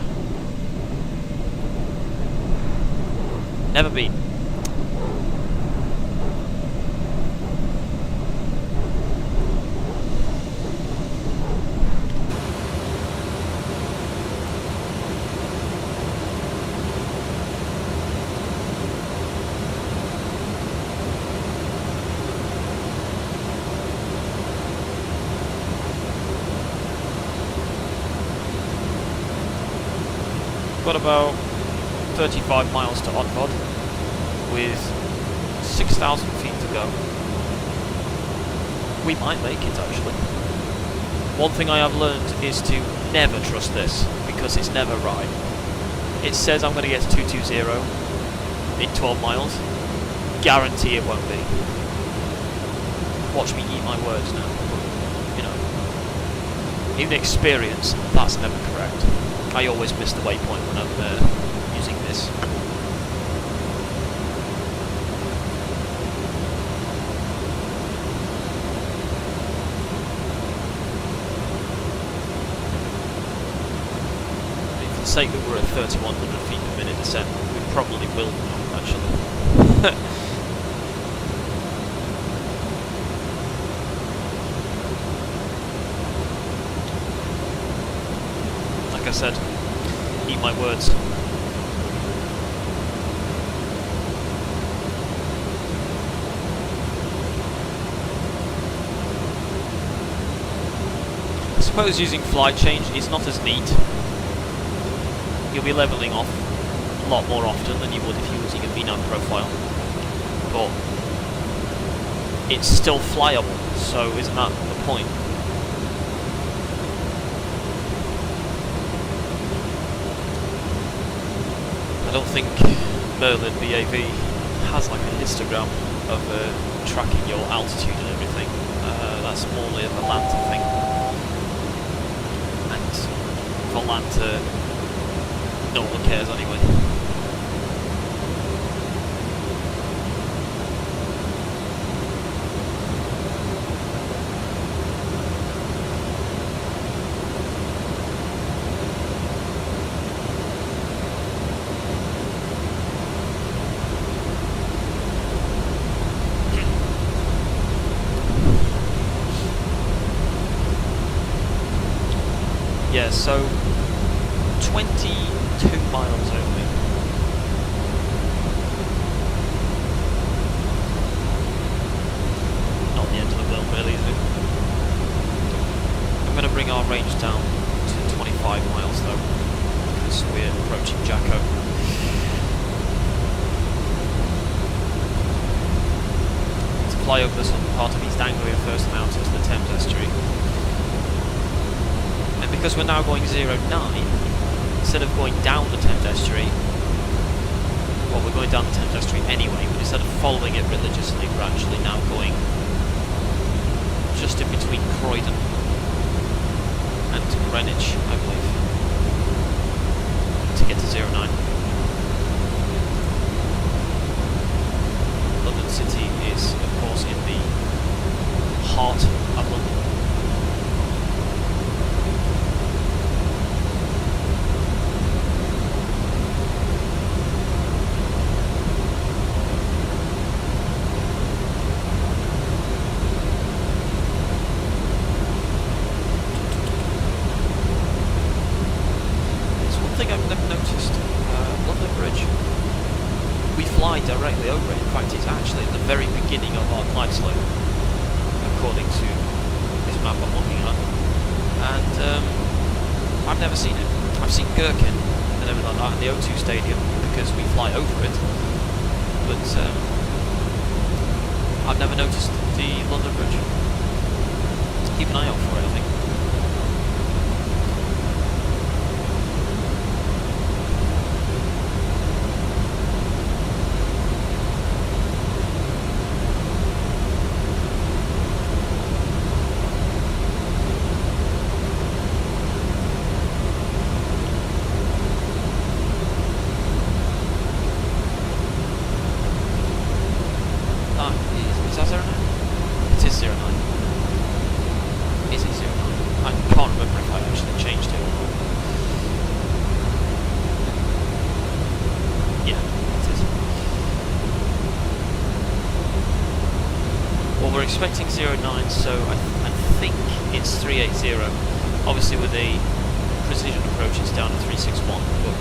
Never been. Got about 35 miles to Oddbod with 6,000 feet to go. We might make it actually. One thing I have learned is to never trust this, because it's never right. It says I'm going to get to 220 in 12 miles. Guarantee it won't be. Watch me eat my words now. You know, in experience, that's never correct. I always miss the waypoint when I'm using this. For the sake that we're at 3,100 feet per minute descent, we probably will now, actually. Like I said, eat my words. I suppose using flight change is not as neat. You'll be levelling off a lot more often than you would if you were using a V9 profile. But it's still flyable, so isn't that the point? I don't think Merlin BAV has like a histogram of tracking your altitude and everything. That's more a Volanta thing. And Volanta, no one cares anyway. Yeah, so 22 miles only. Not the end of the world really, is it? I'm going to bring our range down to 25 miles though, because we're approaching Jacko. To fly over the southern part of East Anglia first and out into the Thames estuary. Because we're now going 0.9, instead of going down the Thames estuary, well, we're going down the Thames estuary anyway, but instead of following it religiously, we're actually now going just in between Croydon and Greenwich, I believe, to get to 0.9. London City is, of course, in the heart of London. Directly over it. In fact, it's actually at the very beginning of our glide slope, according to this map I'm looking at. And I've never seen it. I've seen Gherkin and everything like that in the O2 Stadium because we fly over it, but I've never noticed the London Bridge. Keep an eye out for it, I think. Expecting 0.9, so I think it's 380. Obviously with a precision approach it's down to 361, but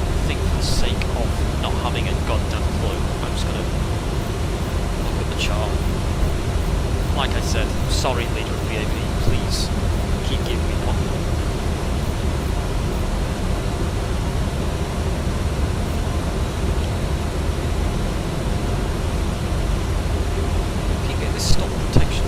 I think for the sake of not having a goddamn clue, I'm just going to look at the chart. Like I said, sorry leader of VAV, please keep giving me one. Stop protection.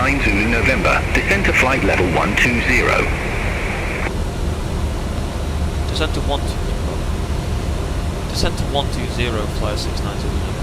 69 Zulu November, descend to flight level 120. Descent to 120, flyer 69 Zulu November.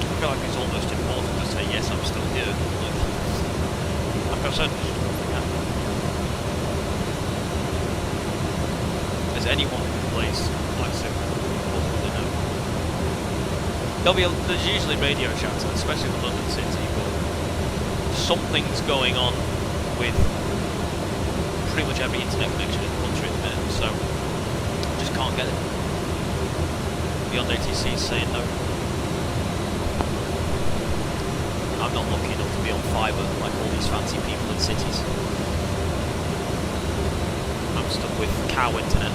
I feel like it's almost important to say yes, I'm still here. Like I've said, as anyone who plays Flight Sim will know. There's usually radio chats, especially in London City, but something's going on with pretty much every internet connection in the country at the minute, so just can't get it. Beyond ATC is saying no. I'm not lucky enough to be on fibre like all these fancy people in cities. I'm stuck with cow internet.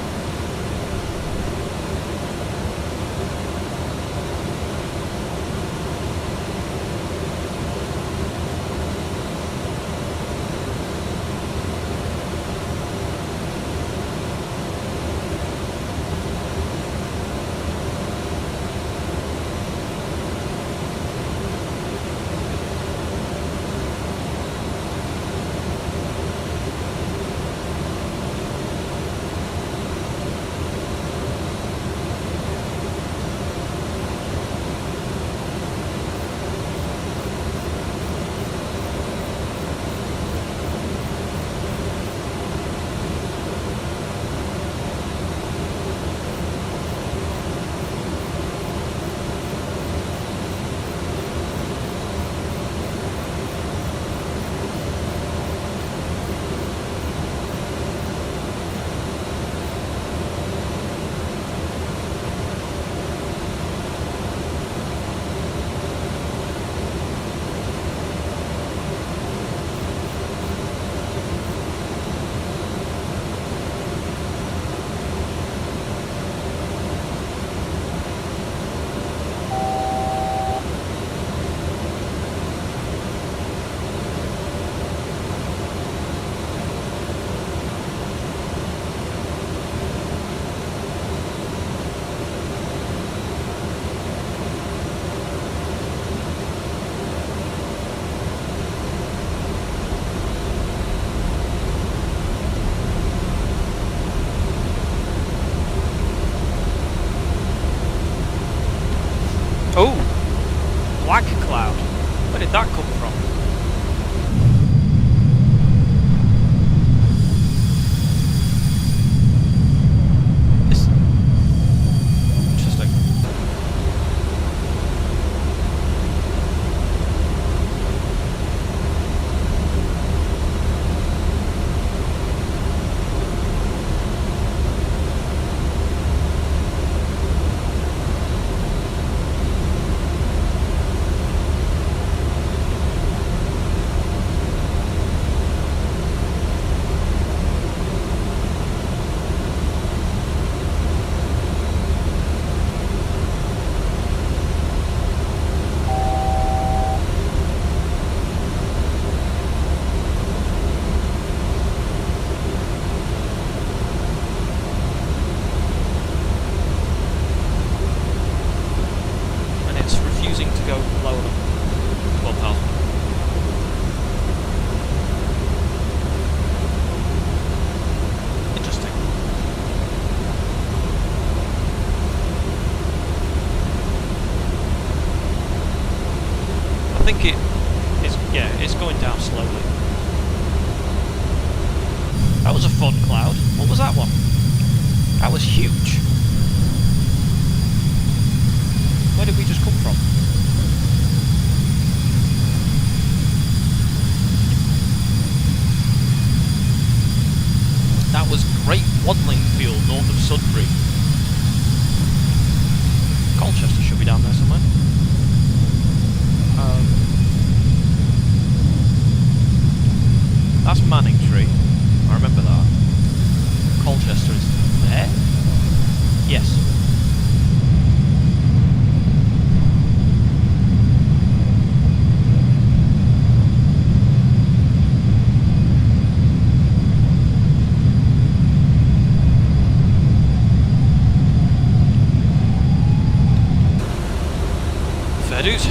That was a fun cloud. What was that one? That was huge. Where did we just come from? That was Great Wadling Field, north of Sudbury. Colchester should be down there somewhere. That's Manningtree. I remember that. Colchester is there? Yes. Fair dues.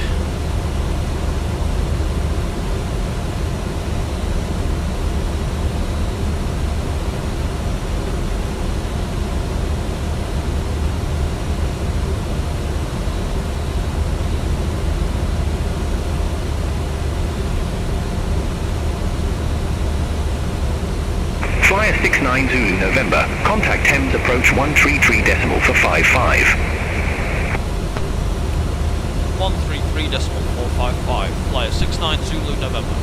Flyer 69 Zulu November, contact Thames approach 133 decimal for 55. 133.455, flyer 69 Zulu November.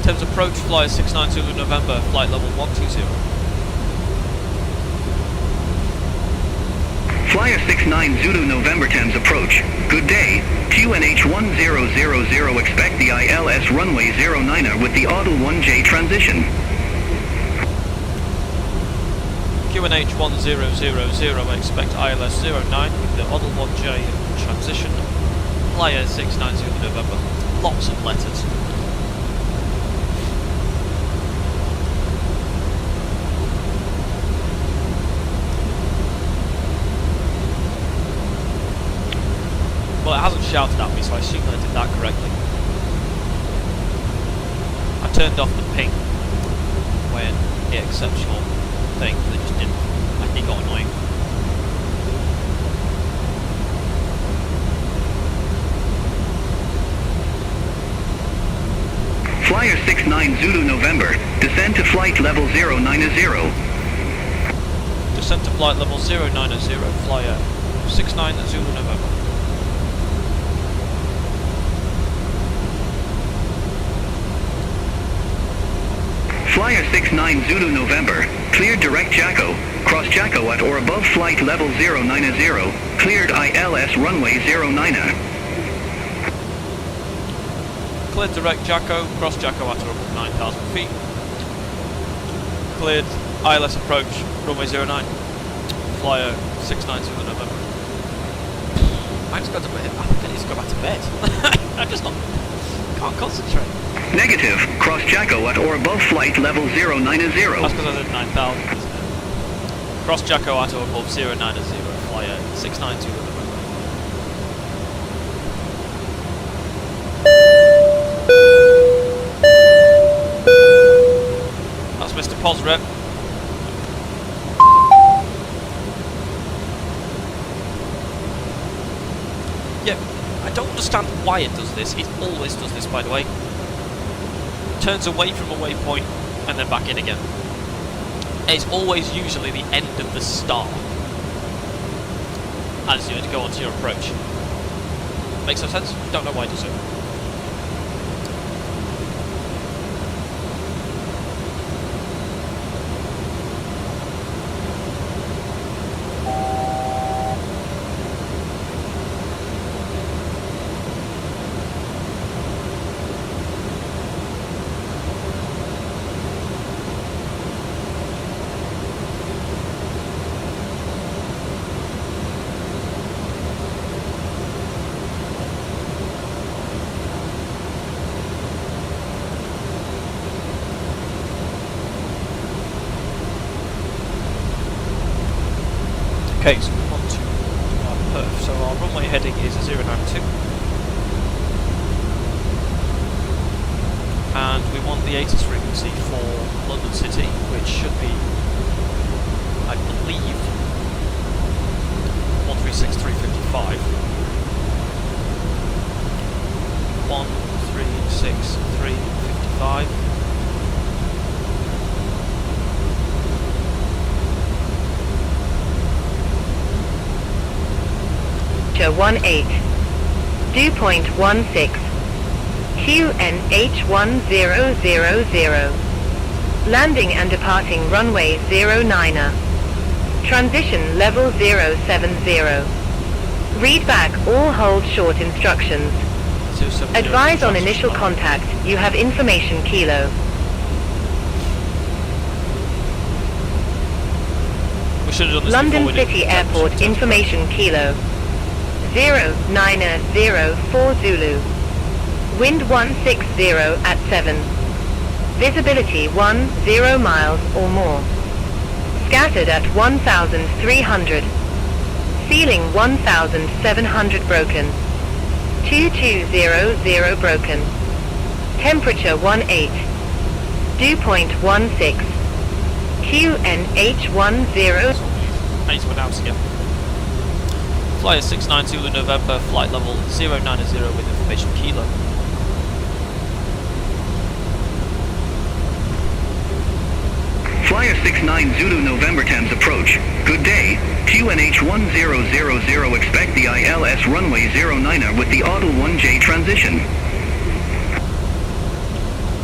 Thames approach, flyer 69 Zulu November, flight level 120. Flyer 69 Zulu November Thames approach. Good day. QNH 1000 expect the ILS runway 09er with the AUDL 1J transition. QNH 1000 expect ILS 09 with the AUDL 1J transition. Flyer 69 Zulu November. Lots of letters. Well, it hasn't shouted at me, so I assume that I did that correctly. I turned off the ping when it accepts your thing, but it just didn't. I think it got annoying. Flyer 69 Zulu November, descend to flight level 090. Descent to flight level 090, flyer 69 Zulu November. Flyer 69 Zulu November, cleared direct Jacko, cross Jacko at or above flight level 090, cleared ILS runway 09er. Cleared direct Jacko, cross Jacko at or above 9,000 feet. Cleared ILS approach, runway 09, flyer 69 Zulu November. I just got to bed. I think I need to go back to bed. I just can't concentrate. Negative, cross Jacko at or above flight level 090. That's because I did 9,000, isn't it? Cross Jacko at or above 090, flyer 69 Zulu November. That's Mr. Posrep. Yeah, I don't understand why it does this. It always does this, by the way. Turns away from a waypoint and then back in again. It's always usually the end of the star as you go onto your approach. Makes no sense? Don't know why it does it. Okay, so we want to our perf. So our runway heading is 092. And we want the ATIS frequency for London City, which should be, I believe, 136,355. 136,355. 085. Departure 18. Dew point 16. QNH1000. Landing and departing runway 09er. Transition level 070. Read back all hold short instructions. 270 Advise on transition initial line. contact. You have information Kilo. We should have done this London before we did City the Airport temperature. information Kilo. 0904 Zulu. Wind 160 at 7. Visibility 10 miles or more. Scattered at 1,300. Ceiling 1,700 broken. 2200 broken. Temperature 18. Dew point 16. QNH10. I need to announce again. Flyer 69 Zulu November, flight level 090 with information Kilo. Flyer 69 Zulu November Thames approach. Good day. QNH 1000 expect the ILS runway 09er with the auto 1J transition.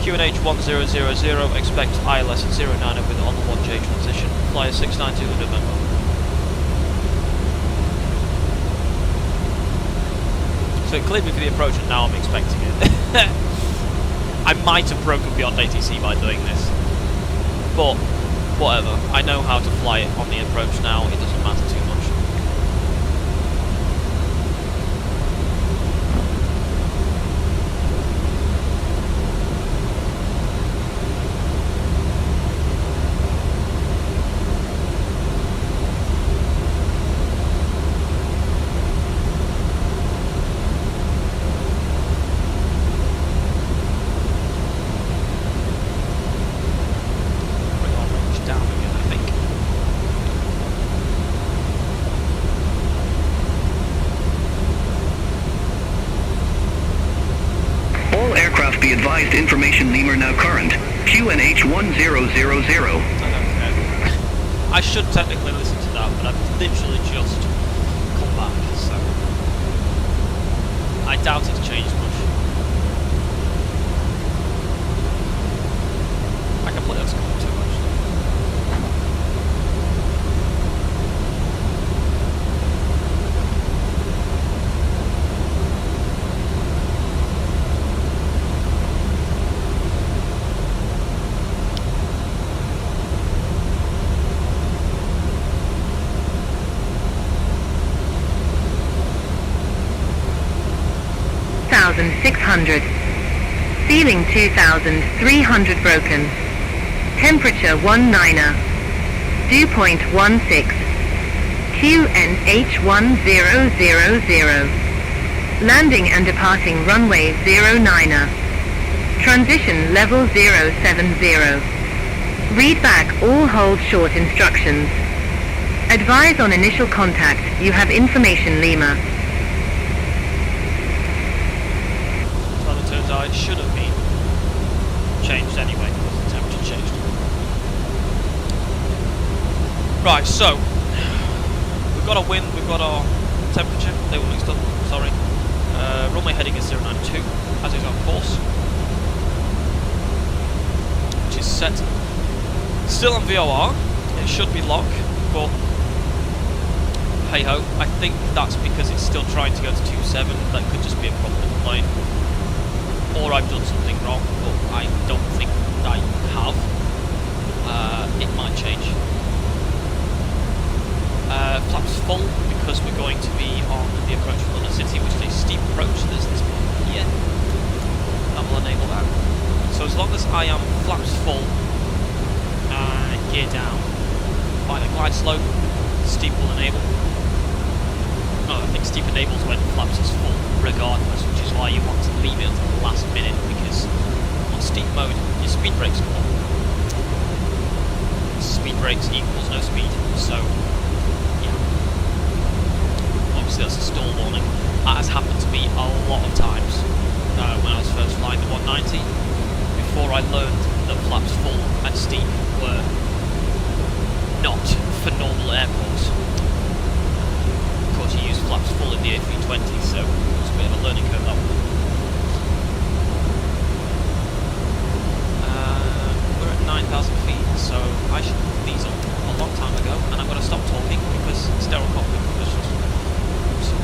QNH 1000 expect ILS 09 with on the 1J transition. Flyer 69 Zulu November. So it cleared me for the approach and now I'm expecting it. I might have broken beyond ATC by doing this. But whatever, I know how to fly it on the approach now, it doesn't matter too much. Information Lemur now current. QNH 1000. I should technically listen to that, but I've literally just come back, so I doubt it's changed much. I can play that score too, actually. $600. Ceiling 2,300 broken. Temperature 19er. Dew point 16. QNH 1000. Landing and departing runway 09er. Transition level 070. Read back all hold short instructions. Advise on initial contact. You have information Lima. It should have been changed anyway because the temperature changed. Right, so we've got our wind, we've got our temperature, they were mixed up, sorry. Runway heading is 092, as is our course, which is set. Still on VOR, it should be lock, but hey ho, I think that's because it's still trying to go to 27, that could just be a problem with the plane. Or I've done something wrong, but I don't think I have. It might change. Flaps full because we're going to be on the approach from London City, which is a steep approach. There's this button here. That will enable that. So as long as I am flaps full and gear down, by the glide slope, steep will enable. No, I think steep enables when flaps is full, regardless, which is why you want to leave it until the last minute, because on steep mode, your speed brakes come on. Speed brakes equals no speed, so, yeah. Obviously that's a stall warning. That has happened to me a lot of times when I was first flying the 190. Before I learned that flaps full and steep were not for normal airports. Of course, you use flaps full in the A320, so it's a bit of a learning curve, that one. We're at 9,000 feet, so I should put these on a long time ago, and I'm going to stop talking because sterile cockpit conditions. Oops.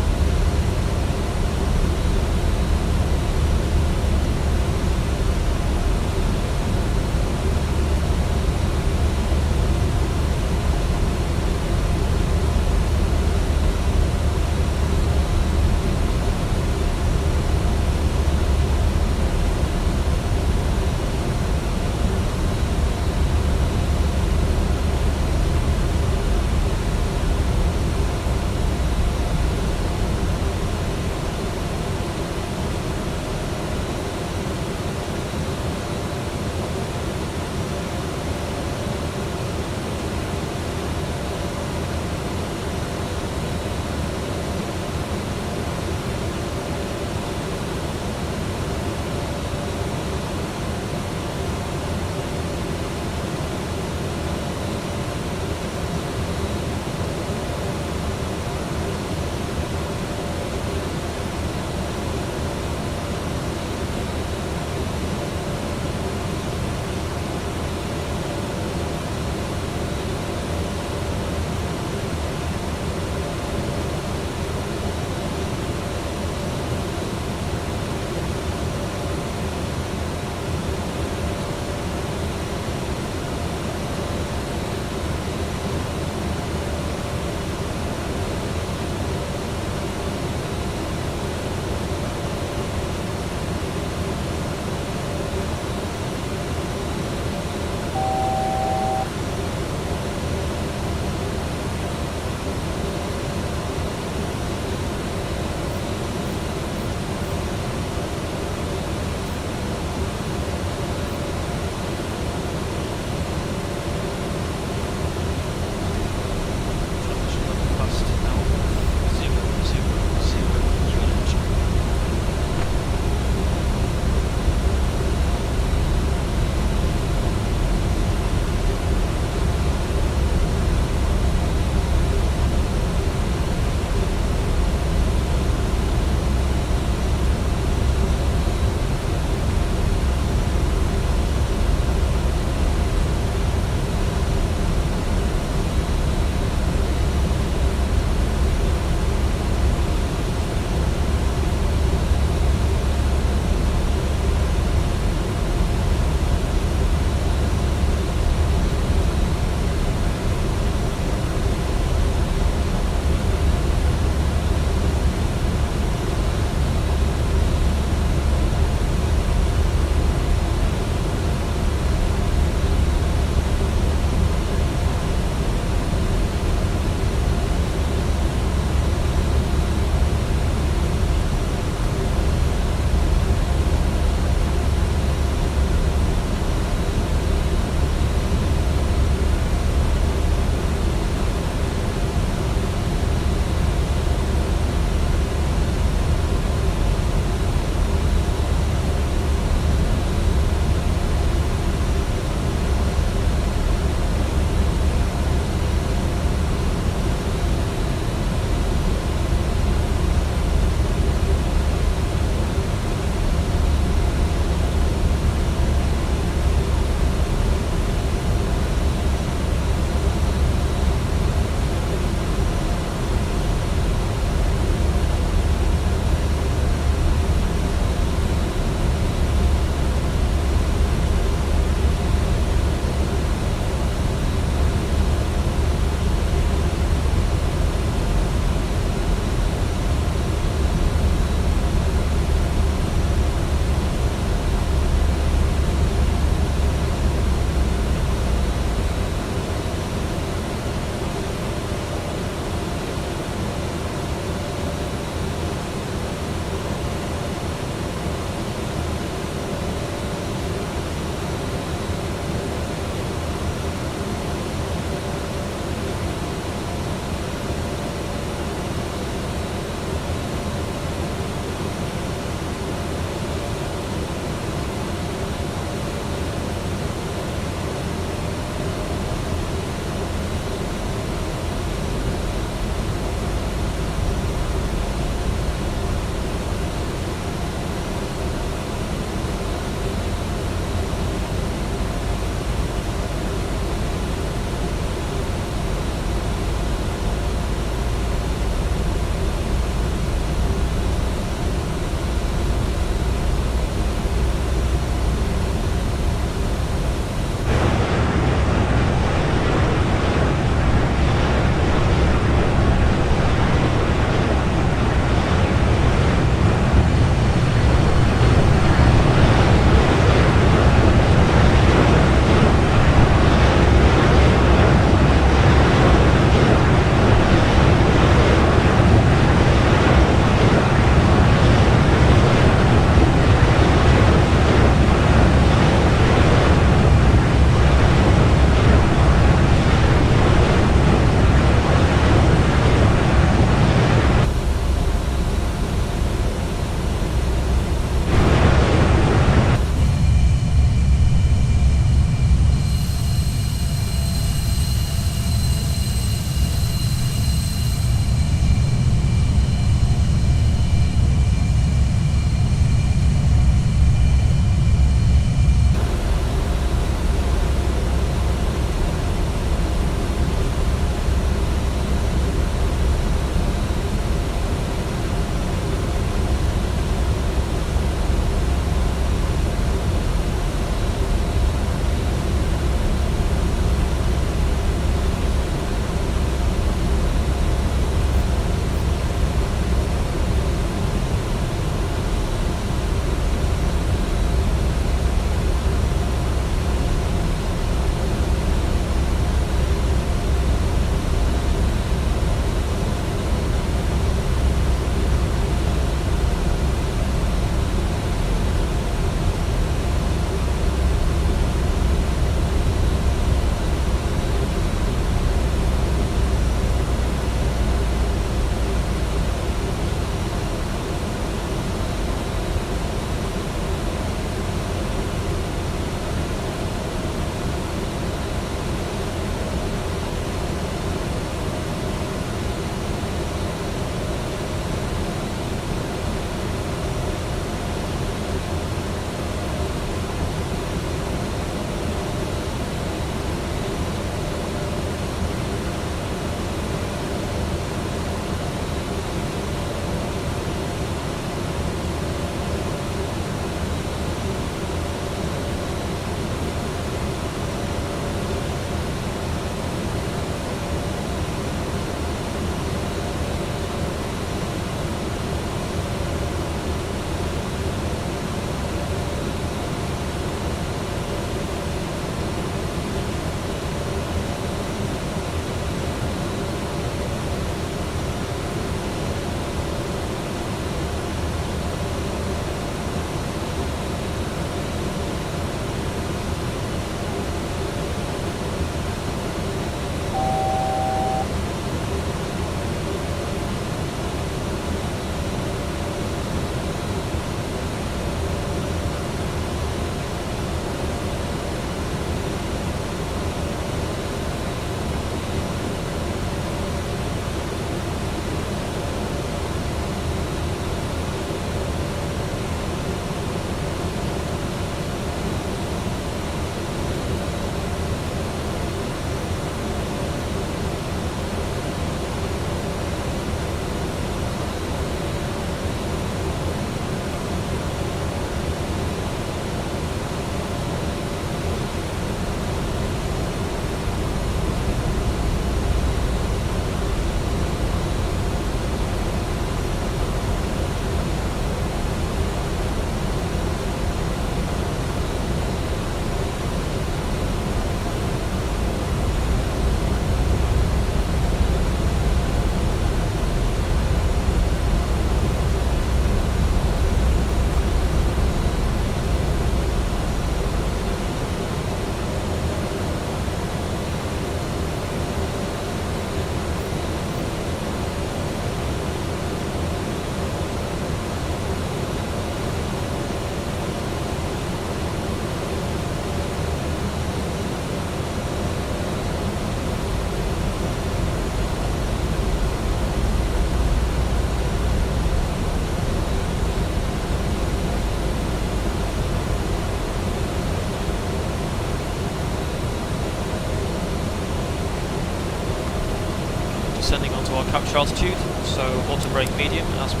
approach altitude, so auto brake medium as per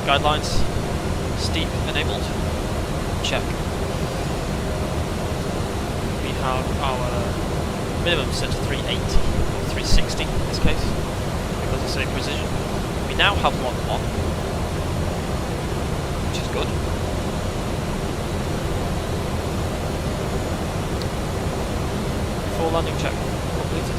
guidelines. Steep enabled. Check. We have our minimum set to 380 or 360 in this case because it's a precision. We now have lock on, which is good. Full landing check completed.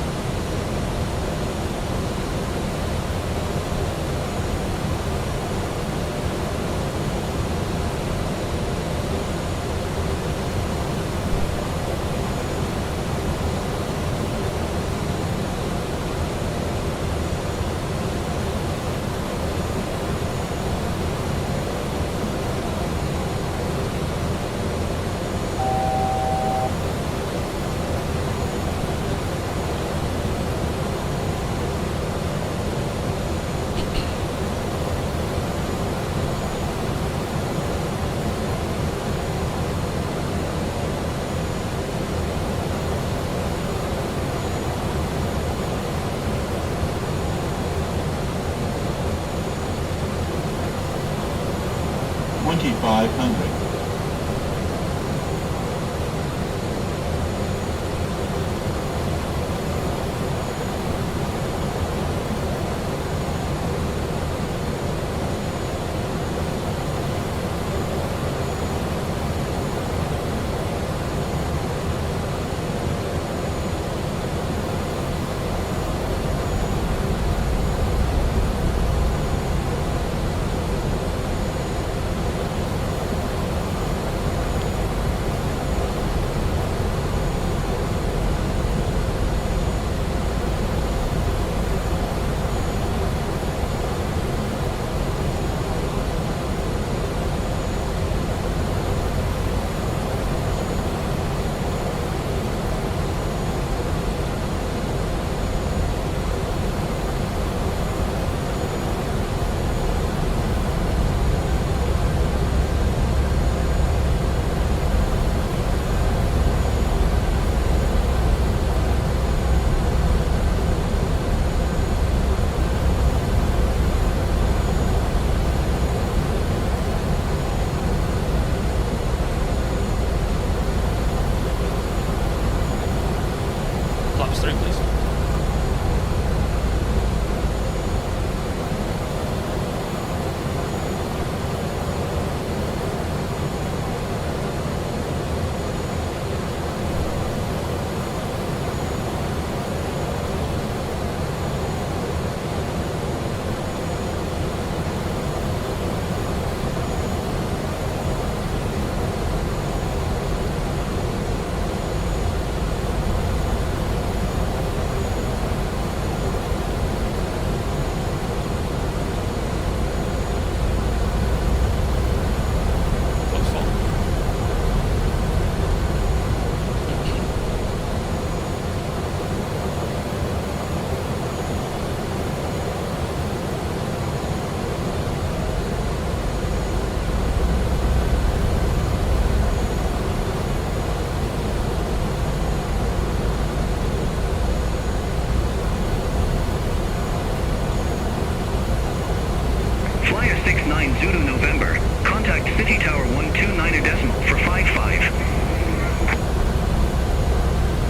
Zulu November. Contact City Tower 129 for 55.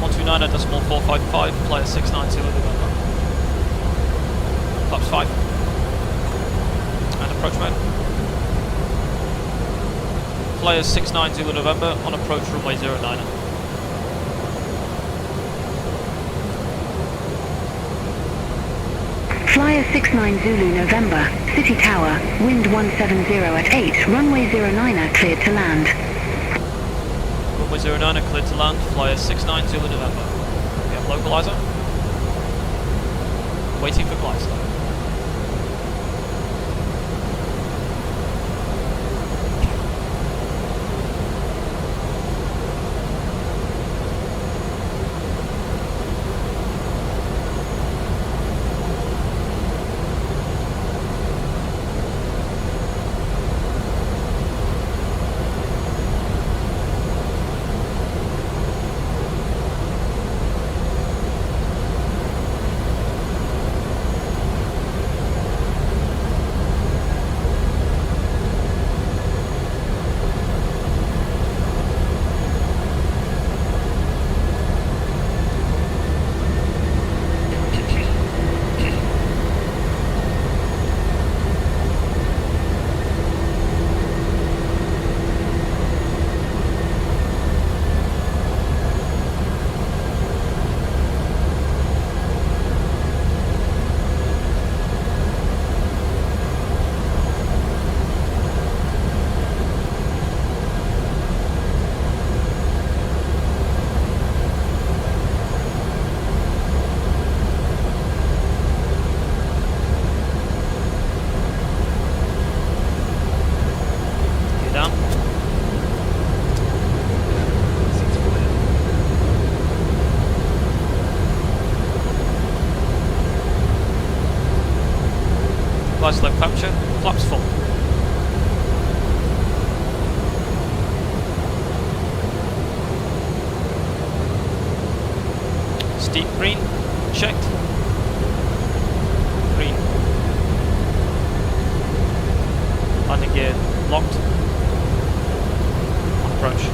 129.455, player 690 November. Flaps 5. And approach mode. Player 690 November on approach runway 09. Flyer 69 Zulu November, City Tower, wind 170 at 8, runway 09 cleared to land. Runway 09 cleared to land, flyer 69 Zulu November. We have localizer. Waiting for glide slope. flaps full. Steep green, checked. Green. Landing gear locked. Approach.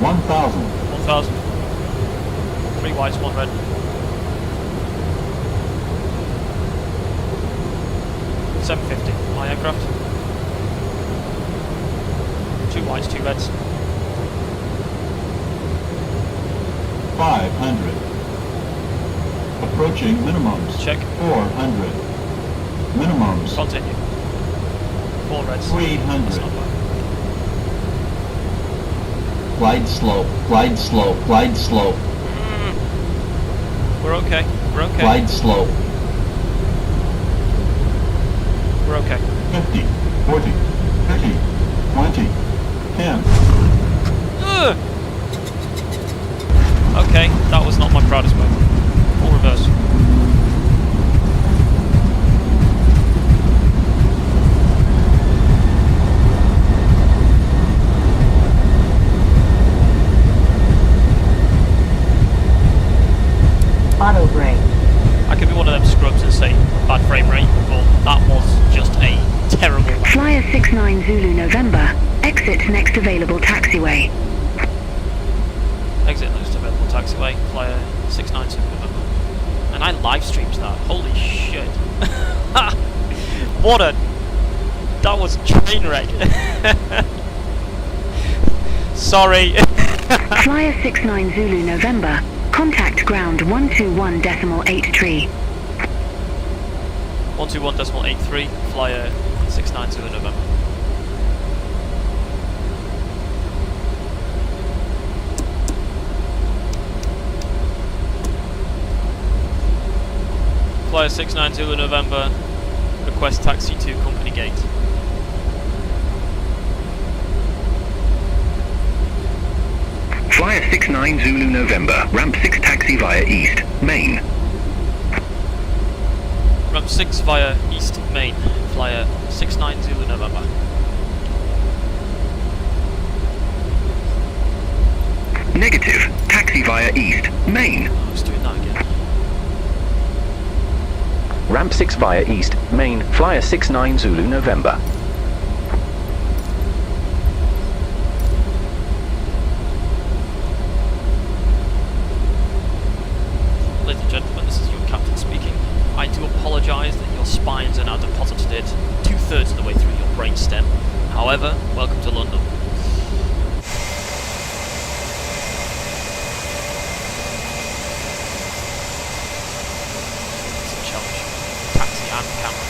One thousand. 1000. 3 whites, 1 red. 750. My aircraft. 2 whites, 2 reds. 500. Approaching minimums. Check. 400. Minimums. Continue. 4 reds. 300. That's not bad. Glide slope. Glide slope. Glide slope. We're okay. We're okay. Glide slope. We're okay. 50. 40. 30. 20. 10. Ugh. Okay, that was not my proudest moment. Full reverse. Auto brake. I could be one of them scrubs and say bad frame rate, but that was just a terrible one. Flyer 69 Zulu November. Exit next available taxiway. Exit next available taxiway, flyer 692 November. And I live streams that. Holy shit. What a... That was a train wreck. Sorry. Flyer 69 Zulu November. Contact ground 121.83. 121.83, flyer 692 November. Flyer 690 November, request taxi to company gate. Flyer 69 Zulu November, ramp 6 taxi via east, main. Ramp 6 via east main, flyer 690 November. Negative, taxi via east, main. I was doing that again. Ramp 6 via east, main, flyer 69 Zulu November. Ladies and gentlemen, this is your captain speaking. I do apologise that your spines are now deposited 2/3 of the way through your brainstem. However, welcome to London. It's a challenge. Taxi and camera.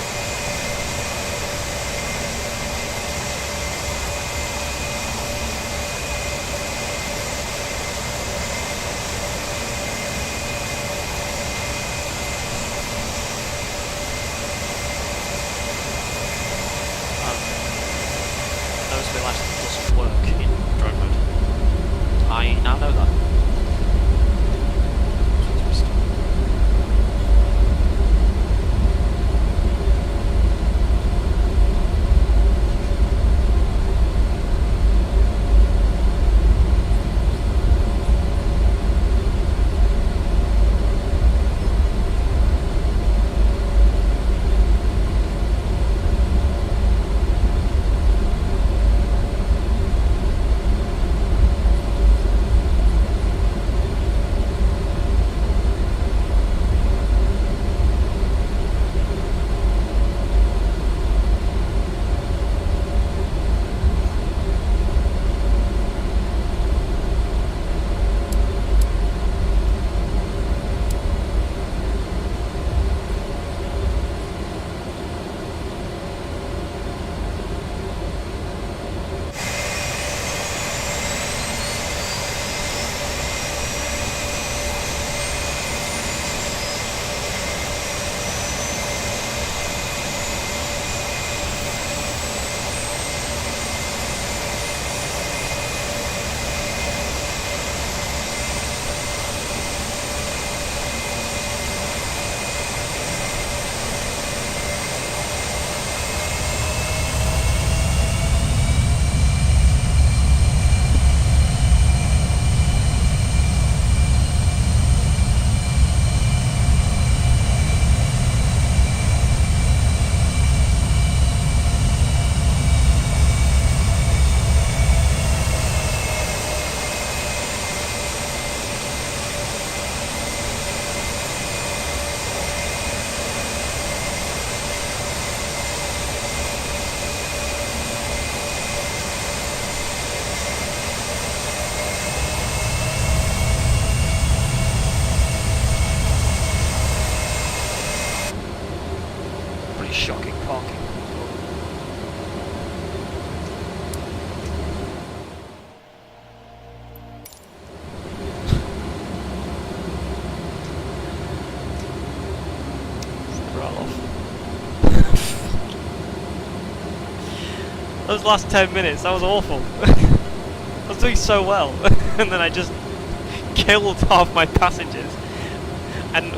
Nose relaxed and doesn't. Those last 10 minutes, that was awful. I was doing so well, and then I just killed half my passengers. And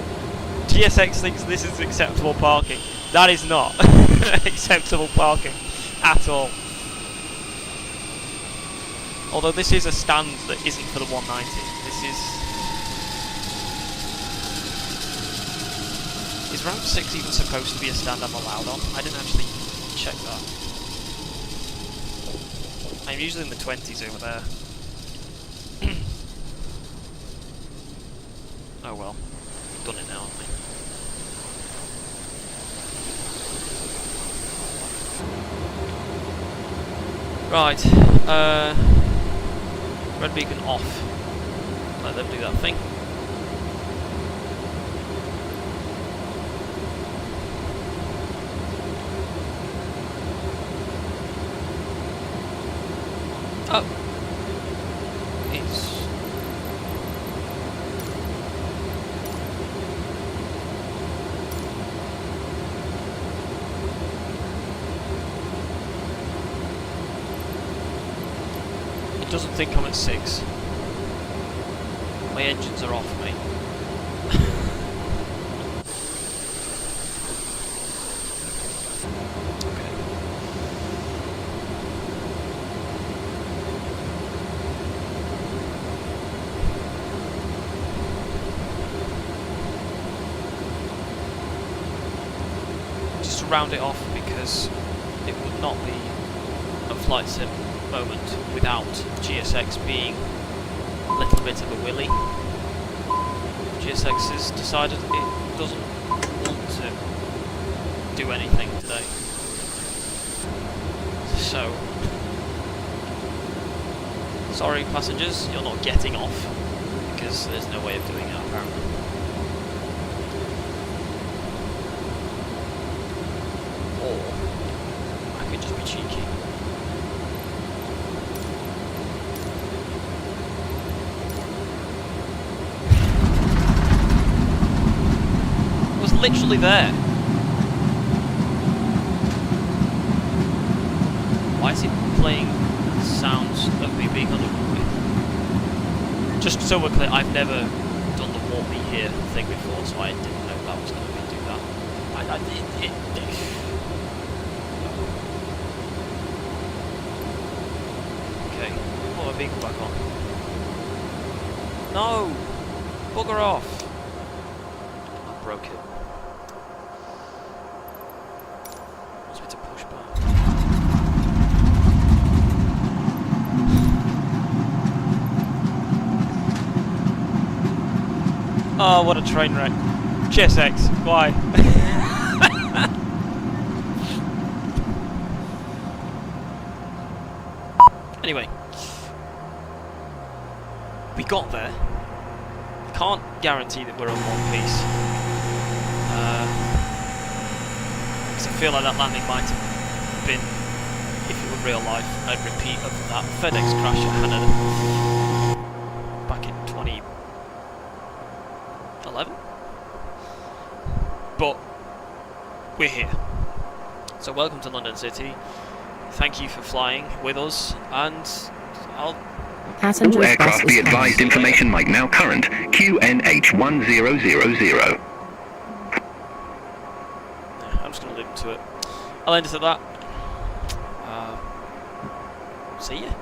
GSX thinks this is acceptable parking. That is not acceptable parking at all. Although this is a stand that isn't for the 190. This is ramp 6 even supposed to be a stand I'm allowed on? I didn't actually check that. I'm usually in the 20s over there. Oh well, done it now, haven't we? Right, red beacon off. Let them do that thing. Oh, it's it doesn't think I'm at 6. My engines are off, mate. Just to round it off, because it would not be a flight sim moment without GSX being a little bit of a willy. GSX has decided it doesn't want to do anything today. So, sorry passengers, you're not getting off, because there's no way of doing it apparently. Or, I could just be cheeky. Literally there. Why is it playing sounds of me being on the runway? Just so we're clear, I've never done the walk me here thing before, so I didn't know that was going to do that. Okay, put my vehicle back on. No! Bugger off! I broke it. Oh, what a train wreck. GSX, why? Anyway. We got there. Can't guarantee that we're in one piece. Because I feel like that landing might have been, if it were real life, a repeat of that FedEx crash at Canada back in 2011. But we're here. So welcome to London City. Thank you for flying with us, and I'll... Passengers All aircraft bus be is advised closed. information might now current. QNH1000. I'm just going to leave it to it. I'll end it at that. See ya.